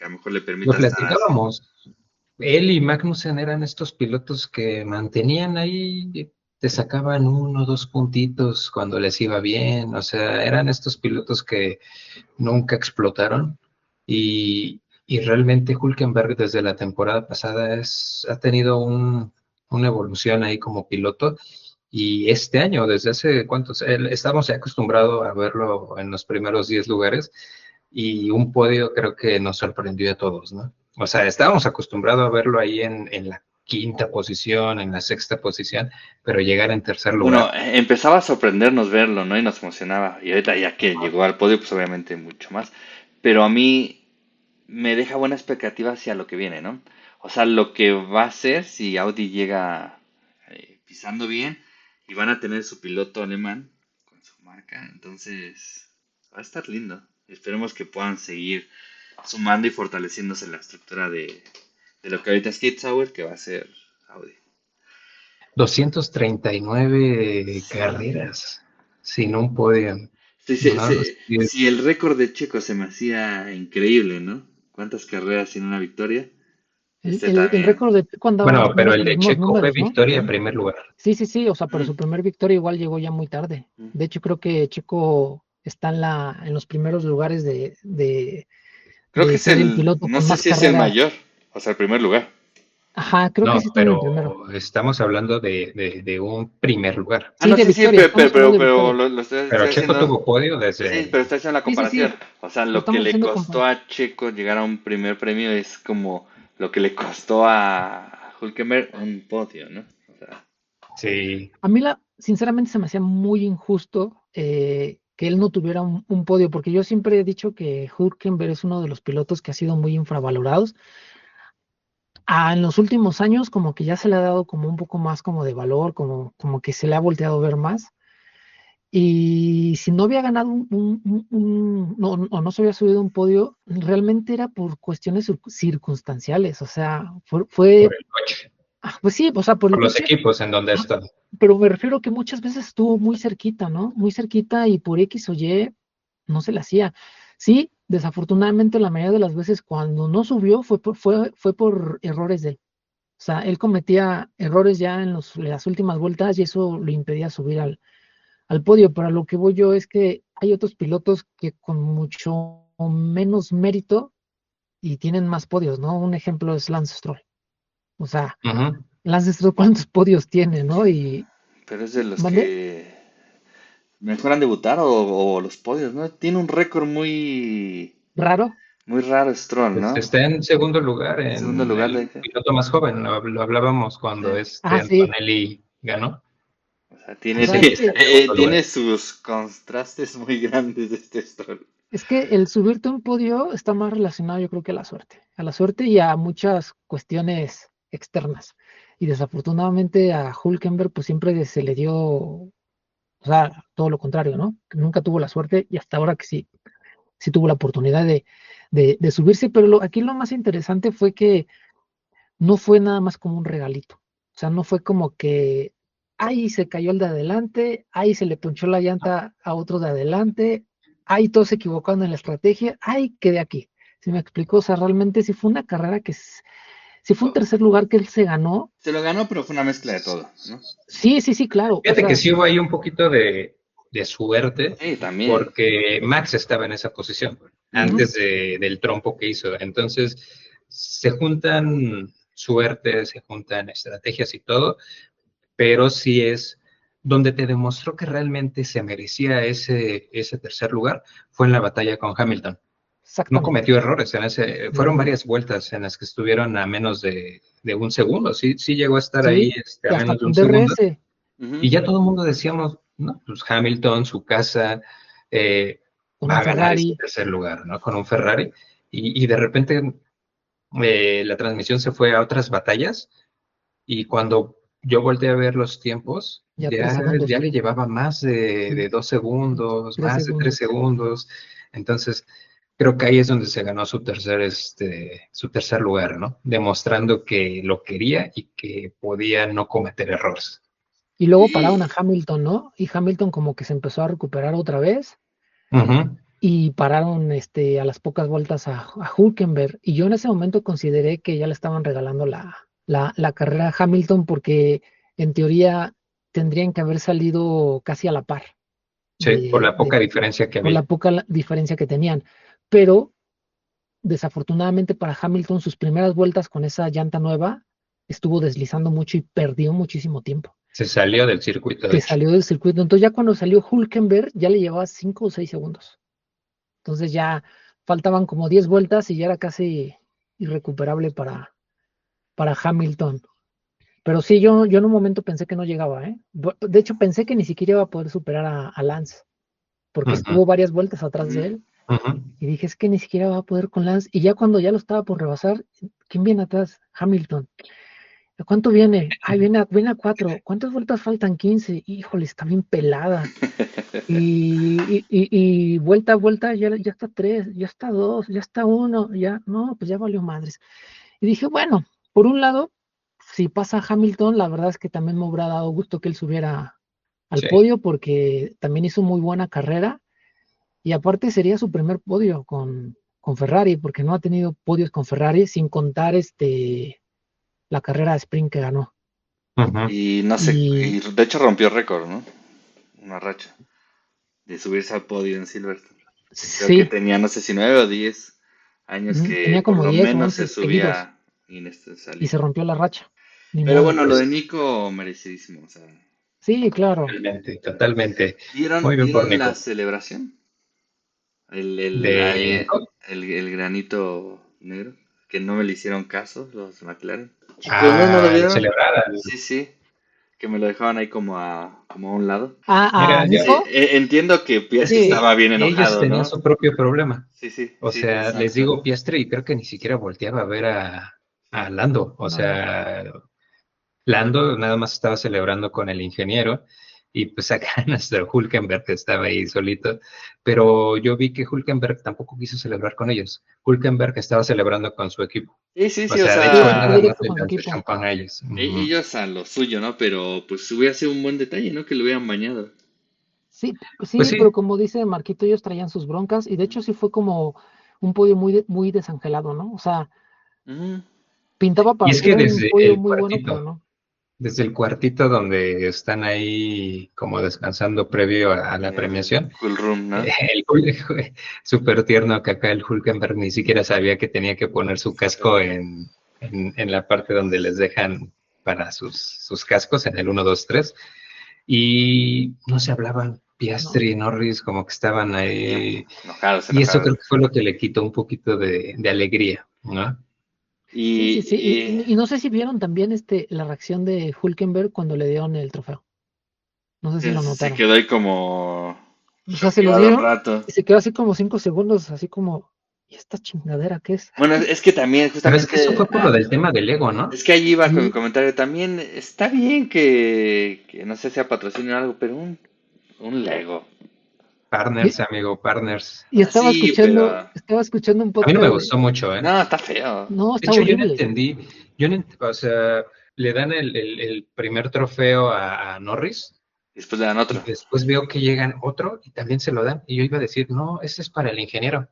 S2: a lo mejor le
S1: Lo
S2: permita estar así.
S1: platicábamos. Él y Magnussen eran estos pilotos que mantenían ahí, te sacaban 1 o 2 puntitos cuando les iba bien, o sea, eran estos pilotos que nunca explotaron y realmente Hülkenberg desde la temporada pasada ha tenido una evolución ahí como piloto y este año, desde hace cuántos, estamos ya acostumbrados a verlo en los primeros 10 lugares y un podio creo que nos sorprendió a todos, ¿no? O sea, estábamos acostumbrados a verlo ahí en la quinta posición, en la sexta posición, pero llegar en tercer
S2: Bueno,
S1: lugar.
S2: empezaba a sorprendernos verlo, ¿no? Y nos emocionaba. Y ahorita ya que llegó al podio, pues obviamente mucho más. Pero a mí me deja buena expectativa hacia lo que viene, ¿no? O sea, lo que va a ser si Audi llega pisando bien y van a tener su piloto alemán con su marca, entonces va a estar lindo. Esperemos que puedan seguir sumando y fortaleciéndose la estructura de lo que ahorita es Kate Sauer, que va a ser Audi.
S1: 239
S2: Sí.
S1: carreras sin un podio.
S2: Sí,
S1: No, sí,
S2: si el récord de Checo se me hacía increíble, ¿no? ¿Cuántas carreras sin una victoria? Este
S3: el
S2: también.
S3: récord de Checo andaba
S1: bueno,
S3: más o
S1: pero
S3: menos
S1: el
S3: con los
S1: de
S3: mismos
S1: Checo fue
S3: números, ¿no?
S1: victoria en primer lugar.
S3: Sí, sí, sí, o sea, pero
S2: Mm,
S3: su primer victoria igual llegó ya muy tarde.
S2: mm.
S3: De hecho, creo que Checo está en los primeros lugares
S2: Creo que
S3: de
S2: es
S3: ser el
S2: el,
S3: piloto
S2: no
S3: con
S2: sé
S3: más
S2: si es el
S3: carreras.
S2: mayor, o sea, el primer lugar.
S3: Ajá, creo que
S1: No,
S3: sí está en el primero.
S1: pero estamos hablando de un primer lugar.
S2: Ah,
S3: Sí,
S2: no,
S3: de
S2: sí, sí,
S3: victoria, estamos hablando de victoria.
S2: lo
S1: Pero
S2: estoy
S1: Checo
S2: haciendo.
S1: tuvo podio
S2: Sí, pero
S1: desde...
S2: estoy haciendo la
S3: Sí, sí,
S2: comparación.
S3: sí,
S2: O sea,
S3: lo
S2: lo que
S3: estamos
S2: le
S3: haciendo
S2: costó a Checo llegar a un primer premio es como lo que le costó a Hülkenberg un podio, ¿no? O sea,
S1: Sí,
S3: A mí, sinceramente, se me hacía muy injusto que él no tuviera un podio, porque yo siempre he dicho que Hülkenberg es uno de los pilotos que ha sido muy infravalorados. En los últimos años, como que ya se le ha dado como un poco más como de valor, como que se le ha volteado a ver más. Y si no había ganado no, o no se había subido a un podio, realmente era por cuestiones circunstanciales. O sea,
S1: por el coche,
S3: pues sí, o sea, por el
S1: por los
S3: coche.
S1: equipos en donde
S3: Ah,
S1: está.
S3: pero me refiero que muchas veces estuvo muy cerquita, ¿no? Muy cerquita y por X o Y no se le hacía. Sí, desafortunadamente la mayoría de las veces cuando no subió fue por errores de él. O sea, él cometía errores ya en las últimas vueltas y eso lo impedía subir al podio. Pero a lo que voy yo es que hay otros pilotos que con mucho menos mérito y tienen más podios, ¿no? Un ejemplo es Lance Stroll. O sea,
S1: Ujú.
S3: Lance Stroll, ¿cuántos podios tiene, no? Y
S2: pero es de los
S3: ¿mande?
S2: que mejoran debutar o los podios, ¿no? Tiene un récord
S3: Raro.
S2: muy raro Stroll,
S1: Pues
S2: ¿no?
S1: está en segundo lugar
S2: Segundo
S1: en
S2: lugar
S1: el
S2: de qué?
S1: piloto más joven, lo hablábamos
S2: Sí.
S1: cuando
S3: Sí.
S1: Antonelli ganó.
S2: O sea,
S3: O
S1: Dice
S3: sea,
S1: que está en segundo
S2: tiene
S1: lugar.
S2: sus contrastes muy grandes este Stroll.
S3: es que el subirte a un podio está más relacionado, yo creo que a la suerte y a muchas cuestiones externas. Y desafortunadamente a Hulkenberg pues siempre se le dio, o sea, todo lo contrario, ¿no? Que nunca tuvo la suerte y hasta ahora que sí tuvo la oportunidad de subirse, pero aquí lo más interesante fue que no fue nada más como un regalito. O sea, no fue como que, ahí se cayó el de adelante, ahí se le ponchó la llanta a otro de adelante, ahí todos se equivocaron en la estrategia, ahí quedé aquí. ¿Sí me explico? O sea, realmente sí fue una carrera sí fue un tercer lugar que él se ganó.
S2: Se lo ganó, pero fue una mezcla de todo, ¿no?
S3: Sí, sí, sí, claro. O
S1: Fíjate que
S3: sea,
S1: sí hubo ahí un poquito de suerte,
S2: Sí, también.
S1: porque Max estaba en esa posición
S2: Ujú.
S1: antes del trompo que hizo. Entonces, se juntan suertes, se juntan estrategias y todo, pero sí es donde te demostró que realmente se merecía ese tercer lugar fue en la batalla con Hamilton. No
S3: Exactamente.
S1: cometió errores en ese, fueron varias vueltas en las que estuvieron a menos de un segundo, sí, sí llegó a estar ahí
S3: Sí,
S1: a
S3: y hasta
S1: menos de
S3: con
S1: un segundo,
S3: DRS.
S2: Ujú.
S1: y ya todo el mundo decíamos, no, pues Hamilton, su casa, eh,
S3: Con
S1: va
S3: un
S1: a ganar ese
S3: Ferrari.
S1: tercer lugar, ¿no? Con un Ferrari, y de repente la transmisión se fue a otras batallas, y cuando yo volteé a ver los tiempos,
S3: Ya 3 segundos.
S1: ya le llevaba más de
S3: Sí,
S1: 2 segundos,
S3: tres
S1: más de tres
S3: segundos.
S1: segundos. Entonces, creo que ahí es donde se ganó su tercer lugar, ¿no? Demostrando que lo quería y que podía no cometer errores.
S3: Y luego pararon a
S2: Y
S3: Hamilton, ¿no? Y Hamilton como que se empezó a recuperar otra vez
S1: Ujú.
S3: y pararon a las pocas vueltas a Hülkenberg. Y yo en ese momento consideré que ya le estaban regalando la carrera a Hamilton porque en teoría tendrían que haber salido casi a la par
S1: Sí, por
S3: de,
S1: la poca
S3: de-
S1: diferencia que
S3: por la
S1: había.
S3: poca diferencia que tenían. Pero desafortunadamente para Hamilton sus primeras vueltas con esa llanta nueva estuvo deslizando mucho y perdió muchísimo tiempo.
S1: Se salió del circuito, de
S3: Se
S1: hecho.
S3: salió del circuito. Entonces ya cuando salió Hülkenberg ya le llevaba 5 o 6 segundos. Entonces ya faltaban como 10 vueltas y ya era casi irrecuperable para Hamilton. Pero sí, yo en un momento pensé que no llegaba, ¿eh? De hecho, pensé que ni siquiera iba a poder superar a Lance, porque
S1: Ujú,
S3: estuvo varias vueltas atrás
S2: ujú.
S3: de él.
S1: ujú.
S3: Y dije, es que ni siquiera va a poder con Lance. Y ya cuando ya lo estaba por rebasar, ¿quién viene atrás? Hamilton. ¿A cuánto viene? Ay, viene a 4. ¿Cuántas vueltas faltan? 15. Híjole, está bien pelada. Y vuelta a vuelta, ya está 3, ya está 2, ya está 1, ya, no, pues ya valió madres. Y dije, bueno, por un lado, si pasa Hamilton, la verdad es que también me hubiera dado gusto que él subiera al
S1: Sí.
S3: podio porque también hizo muy buena carrera y aparte sería su primer podio con Ferrari porque no ha tenido podios con Ferrari sin contar la carrera de sprint que ganó.
S1: Ujú.
S2: Y no sé, y
S3: Y
S2: de hecho rompió récord, ¿no? Una racha de subirse al podio en Silverstone. Creo que
S3: sí,
S2: tenía, no sé si 9 o 10 años que
S3: tenía
S2: por
S3: como
S2: lo
S3: 10 o
S2: menos se
S3: 11 seguidos
S2: subía
S3: y
S2: salía.
S3: se rompió la racha. Ni
S2: Pero
S3: modo.
S2: bueno, lo de
S1: Pues
S2: Nico, merecidísimo. O sea,
S3: Sí, claro.
S1: totalmente, totalmente.
S2: ¿vieron,
S1: Muy bien por
S2: vieron la
S1: Nico.
S2: celebración? El, el,
S1: De
S2: ahí,
S1: Nico.
S2: el granito negro. Que no me le hicieron caso los McLaren. Chicos, ¿no lo
S1: A
S2: vieron?
S1: celebrar.
S2: Sí, sí. Que me lo dejaban ahí como a un lado.
S3: A
S1: Mira, ya,
S3: Nico,
S2: Entiendo que Piastri
S1: sí,
S2: estaba bien
S1: ellos
S2: enojado,
S1: tenían
S2: ¿no?
S1: su propio problema.
S2: Sí, sí,
S1: O
S2: sí,
S1: sea, les
S2: exacto.
S1: digo Piastri y creo que ni siquiera volteaba a ver a Lando. O
S3: no, no.
S1: sea, Lando nada más estaba celebrando con el ingeniero y pues acá nuestro Hulkenberg estaba ahí solito, pero yo vi que Hulkenberg tampoco quiso celebrar con ellos. Hulkenberg estaba celebrando con su equipo.
S2: Sí, sí,
S1: O
S2: sí, o
S1: sea, de
S3: Sí,
S1: hecho, él
S3: fue
S2: sea,
S1: nada más
S3: directo
S1: le
S3: con su
S1: lanzó
S3: equipo.
S1: champán a ellos. Ujú.
S2: ellos a lo suyo, ¿no? Pero pues hubiera sido un buen detalle, ¿no? Que lo hubieran bañado.
S3: Sí,
S1: Pues
S3: sí, pero
S1: sí,
S3: como dice Marquito, ellos traían sus broncas y de hecho sí fue como un podio muy desangelado, ¿no? O sea,
S2: Ujú.
S3: pintaba
S1: y
S3: para
S1: es
S3: ser
S1: que
S3: un podio muy bueno, pero no.
S1: desde el cuartito donde están ahí como descansando previo a la
S2: El
S1: premiación,
S2: cool room, ¿no?
S1: el súper tierno que acá el Hulkenberg ni siquiera sabía que tenía que poner su casco en la parte donde les dejan para sus cascos, en el 1, 2, 3 y no se hablaban.
S3: No.
S1: Piastri y Norris como que estaban ahí,
S2: Enojados,
S1: y eso
S2: enojados.
S1: creo que fue lo que le quitó un poquito de alegría, ¿no?
S3: Sí, sí, sí.
S2: Y,
S3: Y no sé si vieron también la reacción de Hulkenberg cuando le dieron el trofeo. No sé si lo
S2: se
S3: notaron.
S2: quedó ahí como
S3: O sea, se lo
S2: choqueado un
S3: dieron
S2: rato.
S3: y se quedó así como 5 segundos, así como, ¿y esta chingadera qué es?
S2: Bueno, es que también
S1: Pero es que eso
S2: justamente,
S1: fue por lo del tema del ego, ¿no?
S2: es que allí iba con mi
S3: Sí,
S2: comentario, también está bien que no sé, sea patrocinio o algo, pero un Lego.
S1: Partners,
S3: y,
S1: amigo, partners.
S3: y
S2: Sí, pero
S3: estaba escuchando un
S1: A mí no me
S3: podcast
S1: gustó mucho, ¿eh?
S2: no, está feo.
S3: no,
S1: De
S3: está
S1: hecho, yo no
S3: horrible.
S1: entendí, o sea, le dan el primer trofeo a Norris
S2: Después le dan otro.
S1: y después veo que llegan otro y también se lo dan. Y yo iba a decir, no, ese es para el ingeniero.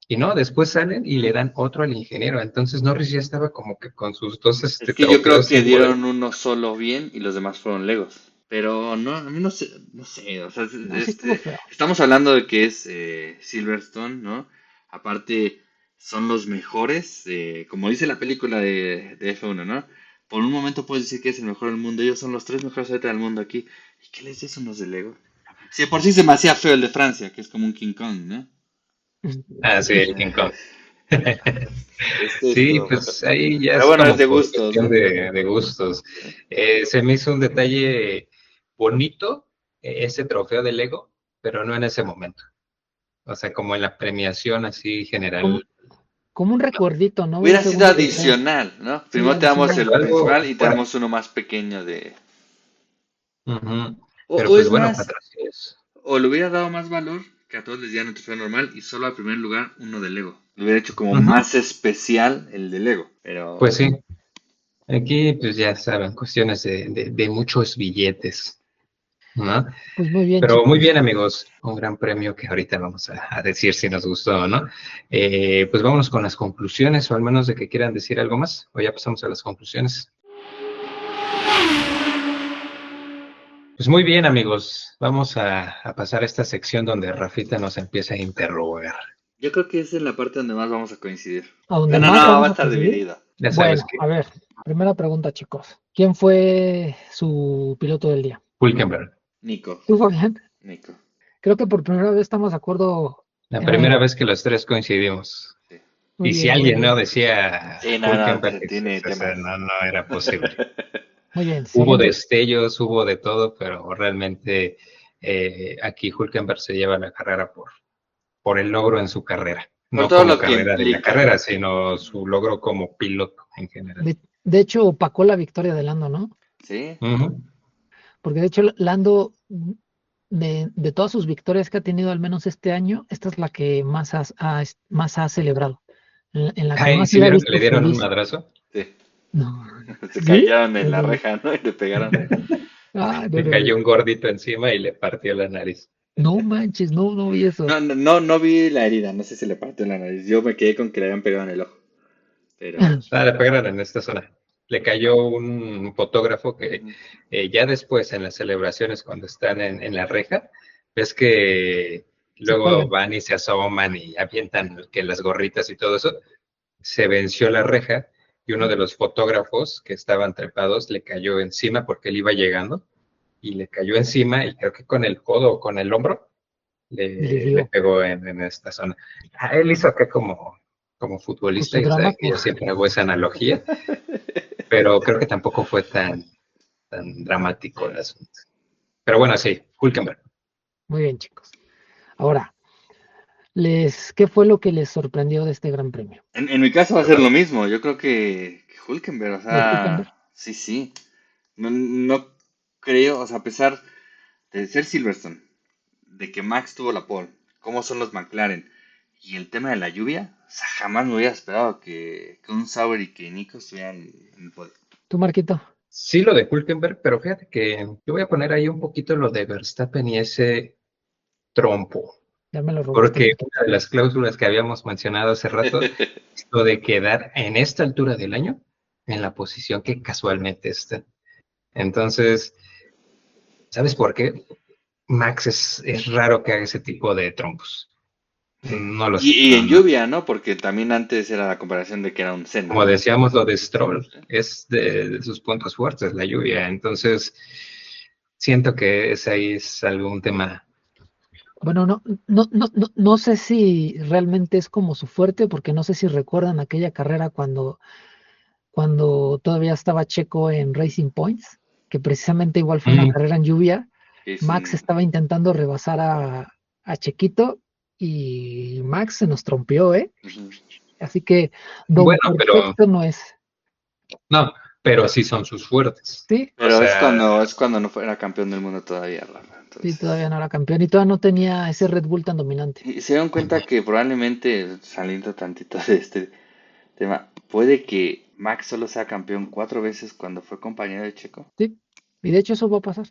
S1: Y no, después salen y le dan otro al ingeniero. Entonces Norris ya estaba como que con sus dos
S2: Es que yo creo
S1: trofeos
S2: que
S1: en poder.
S2: dieron uno solo bien y los demás fueron Legos. Pero no, a mí no sé, no sé, o sea,
S3: No, sí estuvo feo.
S2: estamos hablando de que es Silverstone, ¿no? Aparte, son los mejores, como dice la película de F1, ¿no? por un momento puedes decir que es el mejor del mundo. Ellos son los tres mejores ahorita del mundo aquí. ¿Y qué les dicen los de Lego? Sí, de por sí se me hacía feo el de Francia, que es como un King Kong, ¿no?
S1: Ah, sí, el King Kong. Sí,
S2: Esto.
S1: pues ahí ya
S2: Pero
S1: es
S2: bueno, es
S1: como
S2: de
S1: por
S2: gustos,
S1: cuestión
S2: ¿no?
S1: de gustos. Se me hizo un detalle bonito, ese trofeo de Lego, pero no en ese momento. O sea, como en la premiación así
S3: Como,
S1: general.
S3: como un recuerdito, ¿no? Un
S2: Hubiera sido
S3: segundo trofeo.
S2: adicional, ¿no?
S3: Sí,
S2: Primero te damos
S3: adicional.
S2: el
S1: Algo
S2: principal y te
S1: fuera.
S2: damos uno más pequeño de...
S1: Ujú.
S2: O,
S1: Pero
S2: o
S1: pues
S2: es
S1: bueno,
S2: más,
S1: patrocinios.
S2: o le hubiera dado más valor que a todos les dieran el trofeo normal y solo al primer lugar uno de Lego. Le hubiera hecho como
S1: Ujú.
S2: más especial el de Lego.
S1: Pues
S2: Pero
S1: sí, aquí pues ya saben, cuestiones de muchos billetes, ¿no?
S3: Pues muy bien,
S1: Pero muy
S3: chicos.
S1: bien, amigos, un gran premio que ahorita vamos a decir si nos gustó o no. Pues vámonos con las conclusiones, o al menos de que quieran decir algo más, o ya pasamos a las conclusiones. Pues muy bien, amigos, vamos a pasar a esta sección donde Rafita nos empieza a interrogar.
S2: yo creo que esa es la parte donde más vamos a coincidir.
S3: A donde
S2: Bueno, no,
S3: más
S2: va a
S3: vamos a
S2: estar
S3: coincidir.
S2: dividido.
S1: Ya sabes
S3: Bueno,
S1: que
S3: a ver, primera pregunta, chicos. ¿Quién fue su piloto del día?
S1: Hulkenberg,
S2: Nico,
S3: ¿Tú, Fabián?
S2: Nico.
S3: Creo que por primera vez estamos de acuerdo.
S1: la
S3: eh,
S1: primera vez que los tres coincidimos.
S2: Sí,
S3: Muy
S1: Y si
S3: bien, muy
S1: alguien no
S3: bien.
S1: decía
S2: sí, no, no,
S1: Hulkenberg,
S2: tiene
S1: o sea,
S2: temas.
S1: no era posible.
S3: Muy bien.
S1: Hubo
S3: Siguiente.
S1: destellos, hubo de todo, pero realmente aquí Hulkenberg se lleva la carrera por el logro en su carrera.
S2: Por
S1: No
S2: todo
S1: como
S2: lo que
S1: carrera de la
S2: implica.
S1: carrera, sino su logro como piloto en general.
S3: De hecho, opacó la victoria de Lando, ¿no?
S2: Sí,
S1: Ujú.
S3: Porque de hecho, Lando, de todas sus victorias que ha tenido, al menos este año, esta es la que más ha celebrado. En la que
S1: Ay,
S3: más se
S1: ¿sí
S3: le ha
S1: vieron que
S3: visto
S1: le dieron un
S3: feliz.
S1: madrazo?
S2: sí.
S3: No.
S2: Se
S3: ¿Sí?
S2: cayeron en
S3: No,
S2: la
S3: no,
S2: reja, ¿no? Y le pegaron.
S3: ah, no,
S1: Le
S3: no, no.
S1: cayó un gordito encima y le partió la nariz.
S3: No manches, no vi eso.
S2: No, no, no, no vi la herida, no sé si le partió la nariz. Yo me quedé con que le habían pegado en el ojo. Pero.
S1: Le pegaron en esta zona. Le cayó un fotógrafo que
S2: Ujú.
S1: ya después en las celebraciones, cuando están en la reja, ves que
S3: Se
S1: luego
S3: cuelgan.
S1: van y se asoman y avientan que las gorritas y todo eso. Se venció la reja y uno de los fotógrafos que estaban trepados le cayó encima porque él iba llegando y le cayó encima y creo que con el codo o con el hombro
S3: Y le
S1: le
S3: dio.
S1: pegó en esta zona. Él hizo acá como
S3: Pues
S1: futbolista,
S3: su
S1: y sabe
S3: drama,
S1: que yo
S3: pues,
S1: siempre hago esa analogía, pero creo que tampoco fue tan dramático el asunto. Pero bueno, sí, Hulkenberg.
S3: muy bien, chicos. Ahora, ¿qué fue lo que les sorprendió de este gran premio?
S2: En mi caso va a ser lo mismo. Yo creo que Hulkenberg, o
S3: ¿De Hülkenberg?
S2: sea, sí, sí. No, no creo, o sea, a pesar de ser Silverstone, de que Max tuvo la pole, cómo son los McLaren y el tema de la lluvia, o sea, jamás me hubiera esperado que un Sauber y que Nico estuvieran en el podio.
S3: ¿Tú, Marquito?
S1: Sí, lo de Hulkenberg, pero fíjate que yo voy a poner ahí un poquito lo de Verstappen y ese trompo,
S3: Ya me lo robaste,
S1: porque
S3: Marquito.
S1: una de las cláusulas que habíamos mencionado hace rato es lo de quedar en esta altura del año en la posición que casualmente está. Entonces, ¿sabes por qué? Max es raro que haga ese tipo de trompos. No lo sé.
S2: Y en lluvia, ¿no? Porque también antes era la comparación de que era un Senna,
S1: Como
S2: ¿no?
S1: decíamos, lo de Stroll es de sus puntos fuertes, la lluvia. Entonces, siento que ese ahí es algún tema.
S3: Bueno, no sé si realmente es como su fuerte, porque no sé si recuerdan aquella carrera cuando todavía estaba Checo en Racing Points, que precisamente igual fue una
S1: Mm,
S3: carrera en lluvia.
S2: Es
S3: Max
S2: un...
S3: estaba intentando rebasar a Chequito y Max se nos trompeó, ¿eh?
S2: Ujú.
S3: Así que don
S1: bueno, pero
S3: perfecto no es.
S1: no, pero sí son sus fuertes.
S3: Sí,
S1: O
S2: Pero
S1: sea,
S2: es cuando no fuera campeón del mundo todavía, Rafa.
S3: sí,
S2: Entonces,
S3: todavía no era campeón y todavía no tenía ese Red Bull tan dominante.
S2: y se dieron cuenta que probablemente, saliendo tantito de este tema, puede que Max solo sea campeón 4 veces cuando fue compañero de Checo.
S3: Sí, y de hecho eso va a pasar.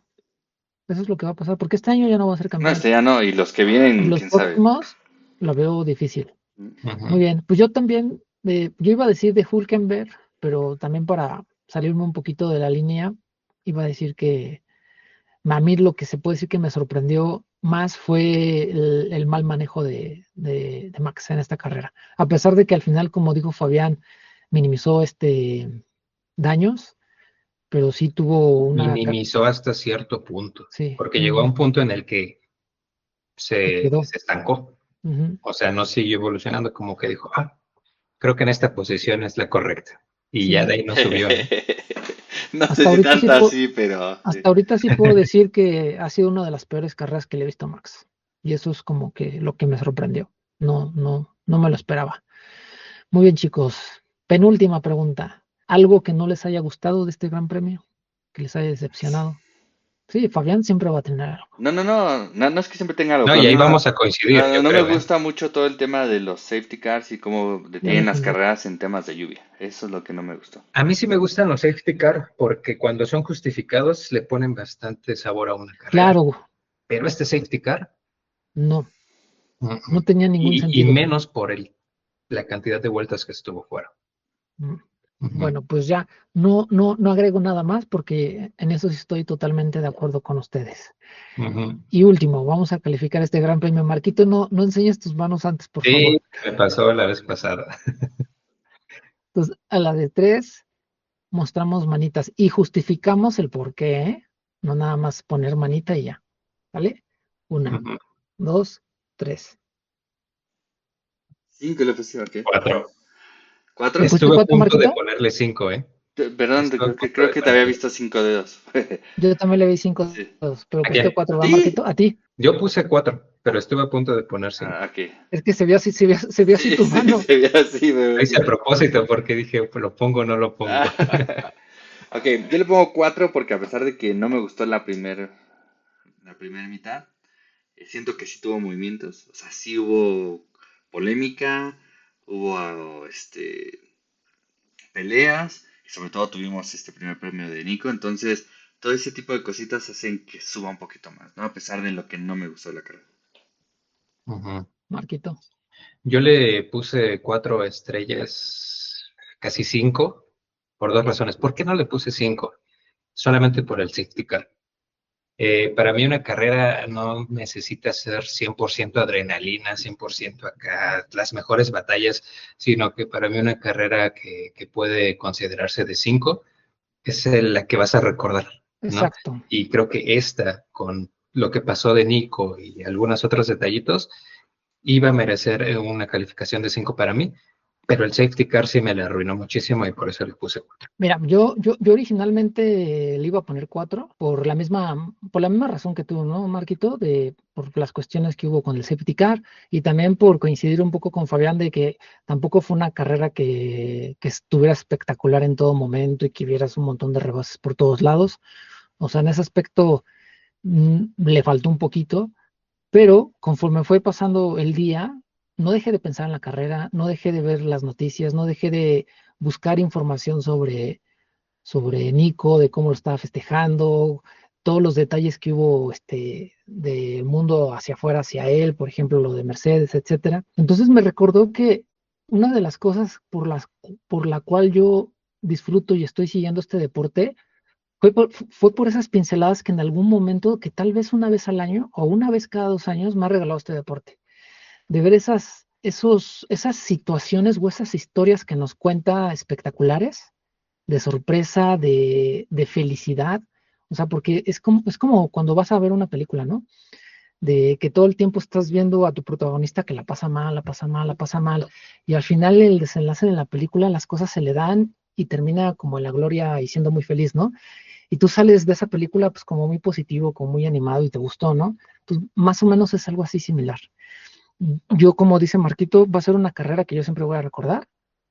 S3: Eso es lo que va a pasar, porque este año ya no va a ser
S2: No,
S3: campeón.
S2: este ya no, y los que
S3: Y
S2: vienen,
S3: los
S2: quién sabe.
S3: próximos lo veo difícil. Muy
S1: ujú.
S3: bien, pues yo también, yo iba a decir de Hulkenberg, pero también para salirme un poquito de la línea, iba a decir que a mí lo que se puede decir que me sorprendió más fue el mal manejo de Max en esta carrera. A pesar de que al final, como dijo Fabián, minimizó daños, pero sí tuvo
S1: minimizó hasta cierto punto,
S3: sí,
S1: porque llegó a un punto en el que
S3: se
S1: se
S3: quedó.
S1: estancó.
S3: Ujú.
S1: O sea, no siguió evolucionando, como que dijo, creo que en esta posición es la correcta. Y ya de
S3: Sí,
S1: ahí no subió, ¿no?
S2: No sé
S3: hasta
S2: si
S3: ahorita sí
S2: tanto
S3: puedo,
S2: así, pero sí.
S3: hasta ahorita sí puedo decir que ha sido una de las peores carreras que le he visto a Max. Y eso es como que lo que me sorprendió. No me lo esperaba. Muy bien, chicos. Penúltima pregunta. ¿Algo que no les haya gustado de este Gran Premio? ¿Que les haya decepcionado? Sí, Fabián siempre va a tener algo.
S2: No es que siempre tenga algo,
S1: No,
S2: pero
S1: y ahí vamos a coincidir, yo
S2: no me
S1: creo, ¿eh?
S2: gusta mucho todo el tema de los safety cars y cómo
S3: Y a mí
S2: detienen las
S3: también.
S2: carreras en temas de lluvia. Eso es lo que no me gustó.
S1: A mí sí me gustan los safety car porque cuando son justificados le ponen bastante sabor a una carrera.
S3: Claro,
S1: Pero este safety car,
S3: no,
S1: mm,
S3: no
S1: mm.
S3: tenía ningún
S1: Y
S3: sentido.
S1: menos por la cantidad de vueltas que estuvo fuera.
S3: Mm.
S1: Ujú,
S3: Bueno, pues ya no agrego nada más porque en eso sí estoy totalmente de acuerdo con ustedes.
S1: ujú.
S3: Y último, vamos a calificar este Gran Premio. Marquito, no enseñes tus manos antes, por
S1: Sí,
S3: favor.
S1: me pasó la vez pasada.
S3: Entonces, a la de tres mostramos manitas y justificamos el por qué, ¿eh? No nada más poner manita y ya. ¿Vale? Una,
S1: Ujú.
S3: dos, tres.
S2: 5 le puse, ok.
S1: 4.
S2: 4.
S3: ¿Le pusiste
S1: Estuve a
S3: cuatro,
S1: punto de
S3: Marquito?
S1: ponerle 5, ¿eh?
S2: Perdón,
S1: Estuve a punto
S2: creo
S1: de
S2: que te había
S1: ponerle.
S2: visto 5 dedos.
S3: Yo también le vi cinco
S2: Sí.
S3: dedos, pero
S1: ¿A
S3: pusiste
S1: quién?
S3: cuatro,
S2: ¿A
S3: ¿va,
S2: ti?
S3: Marquito? A ti.
S1: Yo puse 4, pero estuve a punto de poner 5.
S2: Ah, ok.
S3: Es que se vio así, se vio así
S2: Sí,
S3: tu
S2: sí,
S3: mano.
S2: se ve así, me
S1: Lo
S2: ve
S1: hice
S2: así.
S1: a propósito porque dije, pues, ¿lo pongo o no lo pongo?
S2: Ok, yo le pongo 4 porque a pesar de que no me gustó la primera mitad, siento que sí tuvo movimientos. O sea, sí hubo polémica, hubo peleas y sobre todo tuvimos este primer premio de Nico. Entonces, todo ese tipo de cositas hacen que suba un poquito más, ¿no? A pesar de lo que no me gustó de la carrera.
S1: Ujú.
S3: Marquito.
S1: Yo le puse 4 estrellas, casi 5, por 2 razones. ¿Por qué no le puse 5? Solamente por el safety car. Para mí una carrera no necesita ser 100% adrenalina, 100% acá, las mejores batallas, sino que para mí una carrera que puede considerarse de 5 es la que vas a recordar, ¿no?
S3: Exacto.
S1: Y creo que esta, con lo que pasó de Nico y algunos otros detallitos, iba a merecer una calificación de 5 para mí, pero el safety car sí me la arruinó muchísimo y por eso le puse 4.
S3: Mira, yo originalmente le iba a poner cuatro por la misma razón que tú, ¿no, Marquito? Por las cuestiones que hubo con el safety car y también por coincidir un poco con Fabián de que tampoco fue una carrera que estuviera espectacular en todo momento y que vieras un montón de rebases por todos lados. O sea, en ese aspecto le faltó un poquito, pero conforme fue pasando el día, no dejé de pensar en la carrera, no dejé de ver las noticias, no dejé de buscar información sobre Nico, de cómo lo estaba festejando, todos los detalles que hubo del mundo hacia afuera, hacia él, por ejemplo, lo de Mercedes, etcétera. Entonces me recordó que una de las cosas por la cual yo disfruto y estoy siguiendo este deporte fue por esas pinceladas que en algún momento, que tal vez una vez al año o una vez cada 2 años, me ha regalado este deporte. De ver esas situaciones o esas historias que nos cuenta espectaculares de sorpresa, de felicidad. O sea, porque es como cuando vas a ver una película, ¿no? De que todo el tiempo estás viendo a tu protagonista que la pasa mal, la pasa mal, la pasa mal, y al final el desenlace de la película, las cosas se le dan y termina como en la gloria y siendo muy feliz, ¿no? Y tú sales de esa película pues como muy positivo, como muy animado y te gustó, ¿no? Pues más o menos es algo así similar. Yo, como dice Marquito, va a ser una carrera que yo siempre voy a recordar,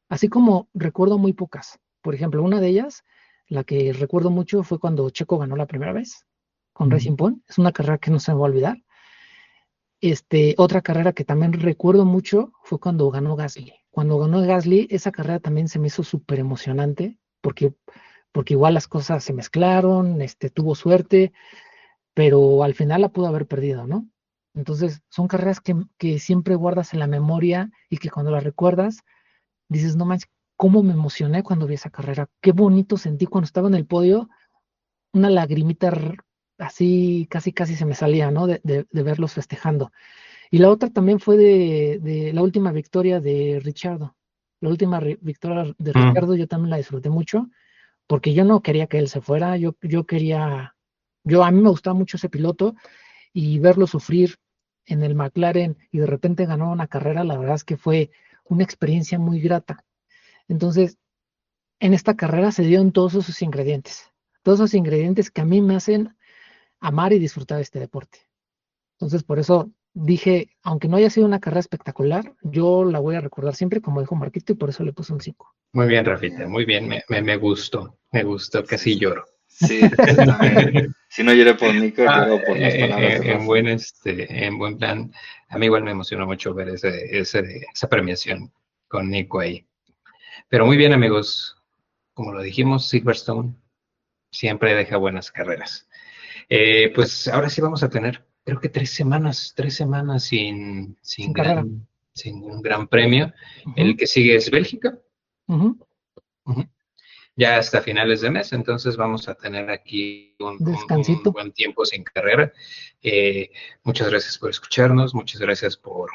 S3: así como recuerdo muy pocas. Por ejemplo, una de ellas, la que recuerdo mucho fue cuando Checo ganó la primera vez con Racing Point. Es una carrera que no se me va a olvidar. Otra carrera que también recuerdo mucho fue cuando ganó Gasly. Cuando ganó Gasly, esa carrera también se me hizo súper emocionante porque igual las cosas se mezclaron, tuvo suerte, pero al final la pudo haber perdido, ¿no? Entonces, son carreras que siempre guardas en la memoria y que cuando las recuerdas, dices, no manches, cómo me emocioné cuando vi esa carrera, qué bonito sentí cuando estaba en el podio, una lagrimita así, casi, casi se me salía, ¿no? De verlos festejando. Y la otra también fue de la última victoria de Richardo. La última victoria de
S1: Mm.
S3: Richardo yo también la disfruté mucho porque yo no quería que él se fuera, a mí me gustaba mucho ese piloto y verlo sufrir en el McLaren y de repente ganó una carrera, la verdad es que fue una experiencia muy grata. Entonces, en esta carrera se dieron todos esos ingredientes que a mí me hacen amar y disfrutar de este deporte. Entonces, por eso dije, aunque no haya sido una carrera espectacular, yo la voy a recordar siempre, como dijo Marquito, y por eso le puse un 5.
S1: Muy bien, Rafita, muy bien, me gustó,
S2: Sí,
S1: casi
S2: sí.
S1: lloro.
S2: Sí, yo también. Si no lloré por Nico,
S1: Ah,
S2: lloro por las palabras de Rafa.
S1: en buen plan, a mí igual me emocionó mucho ver esa premiación con Nico ahí. Pero muy bien, amigos, como lo dijimos, Silverstone siempre deja buenas carreras. Pues ahora sí vamos a tener, creo que 3 semanas
S3: Sin carrera.
S1: sin un gran premio. El
S3: Ujú,
S1: que sigue es Bélgica.
S3: ujú.
S1: Ujú. Ya hasta finales de mes, entonces vamos a tener aquí un
S3: Descansito.
S1: buen tiempo sin carrera. Muchas gracias por escucharnos, muchas gracias por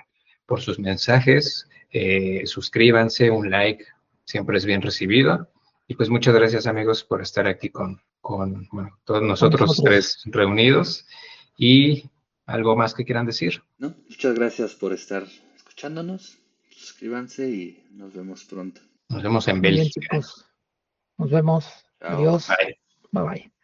S1: sus mensajes. Suscríbanse, un like siempre es bien recibido. Y pues muchas gracias amigos por estar aquí bueno, todos
S3: Con
S1: nosotros
S3: nosotros.
S1: tres reunidos. Y algo más que quieran decir.
S2: ¿No? Muchas gracias por estar escuchándonos. Suscríbanse y nos vemos pronto.
S1: Nos vemos en
S3: Muy bien,
S1: Bélgica.
S3: chicos. Nos vemos.
S2: Chao.
S3: Adiós.
S1: Bye.
S3: Bye bye.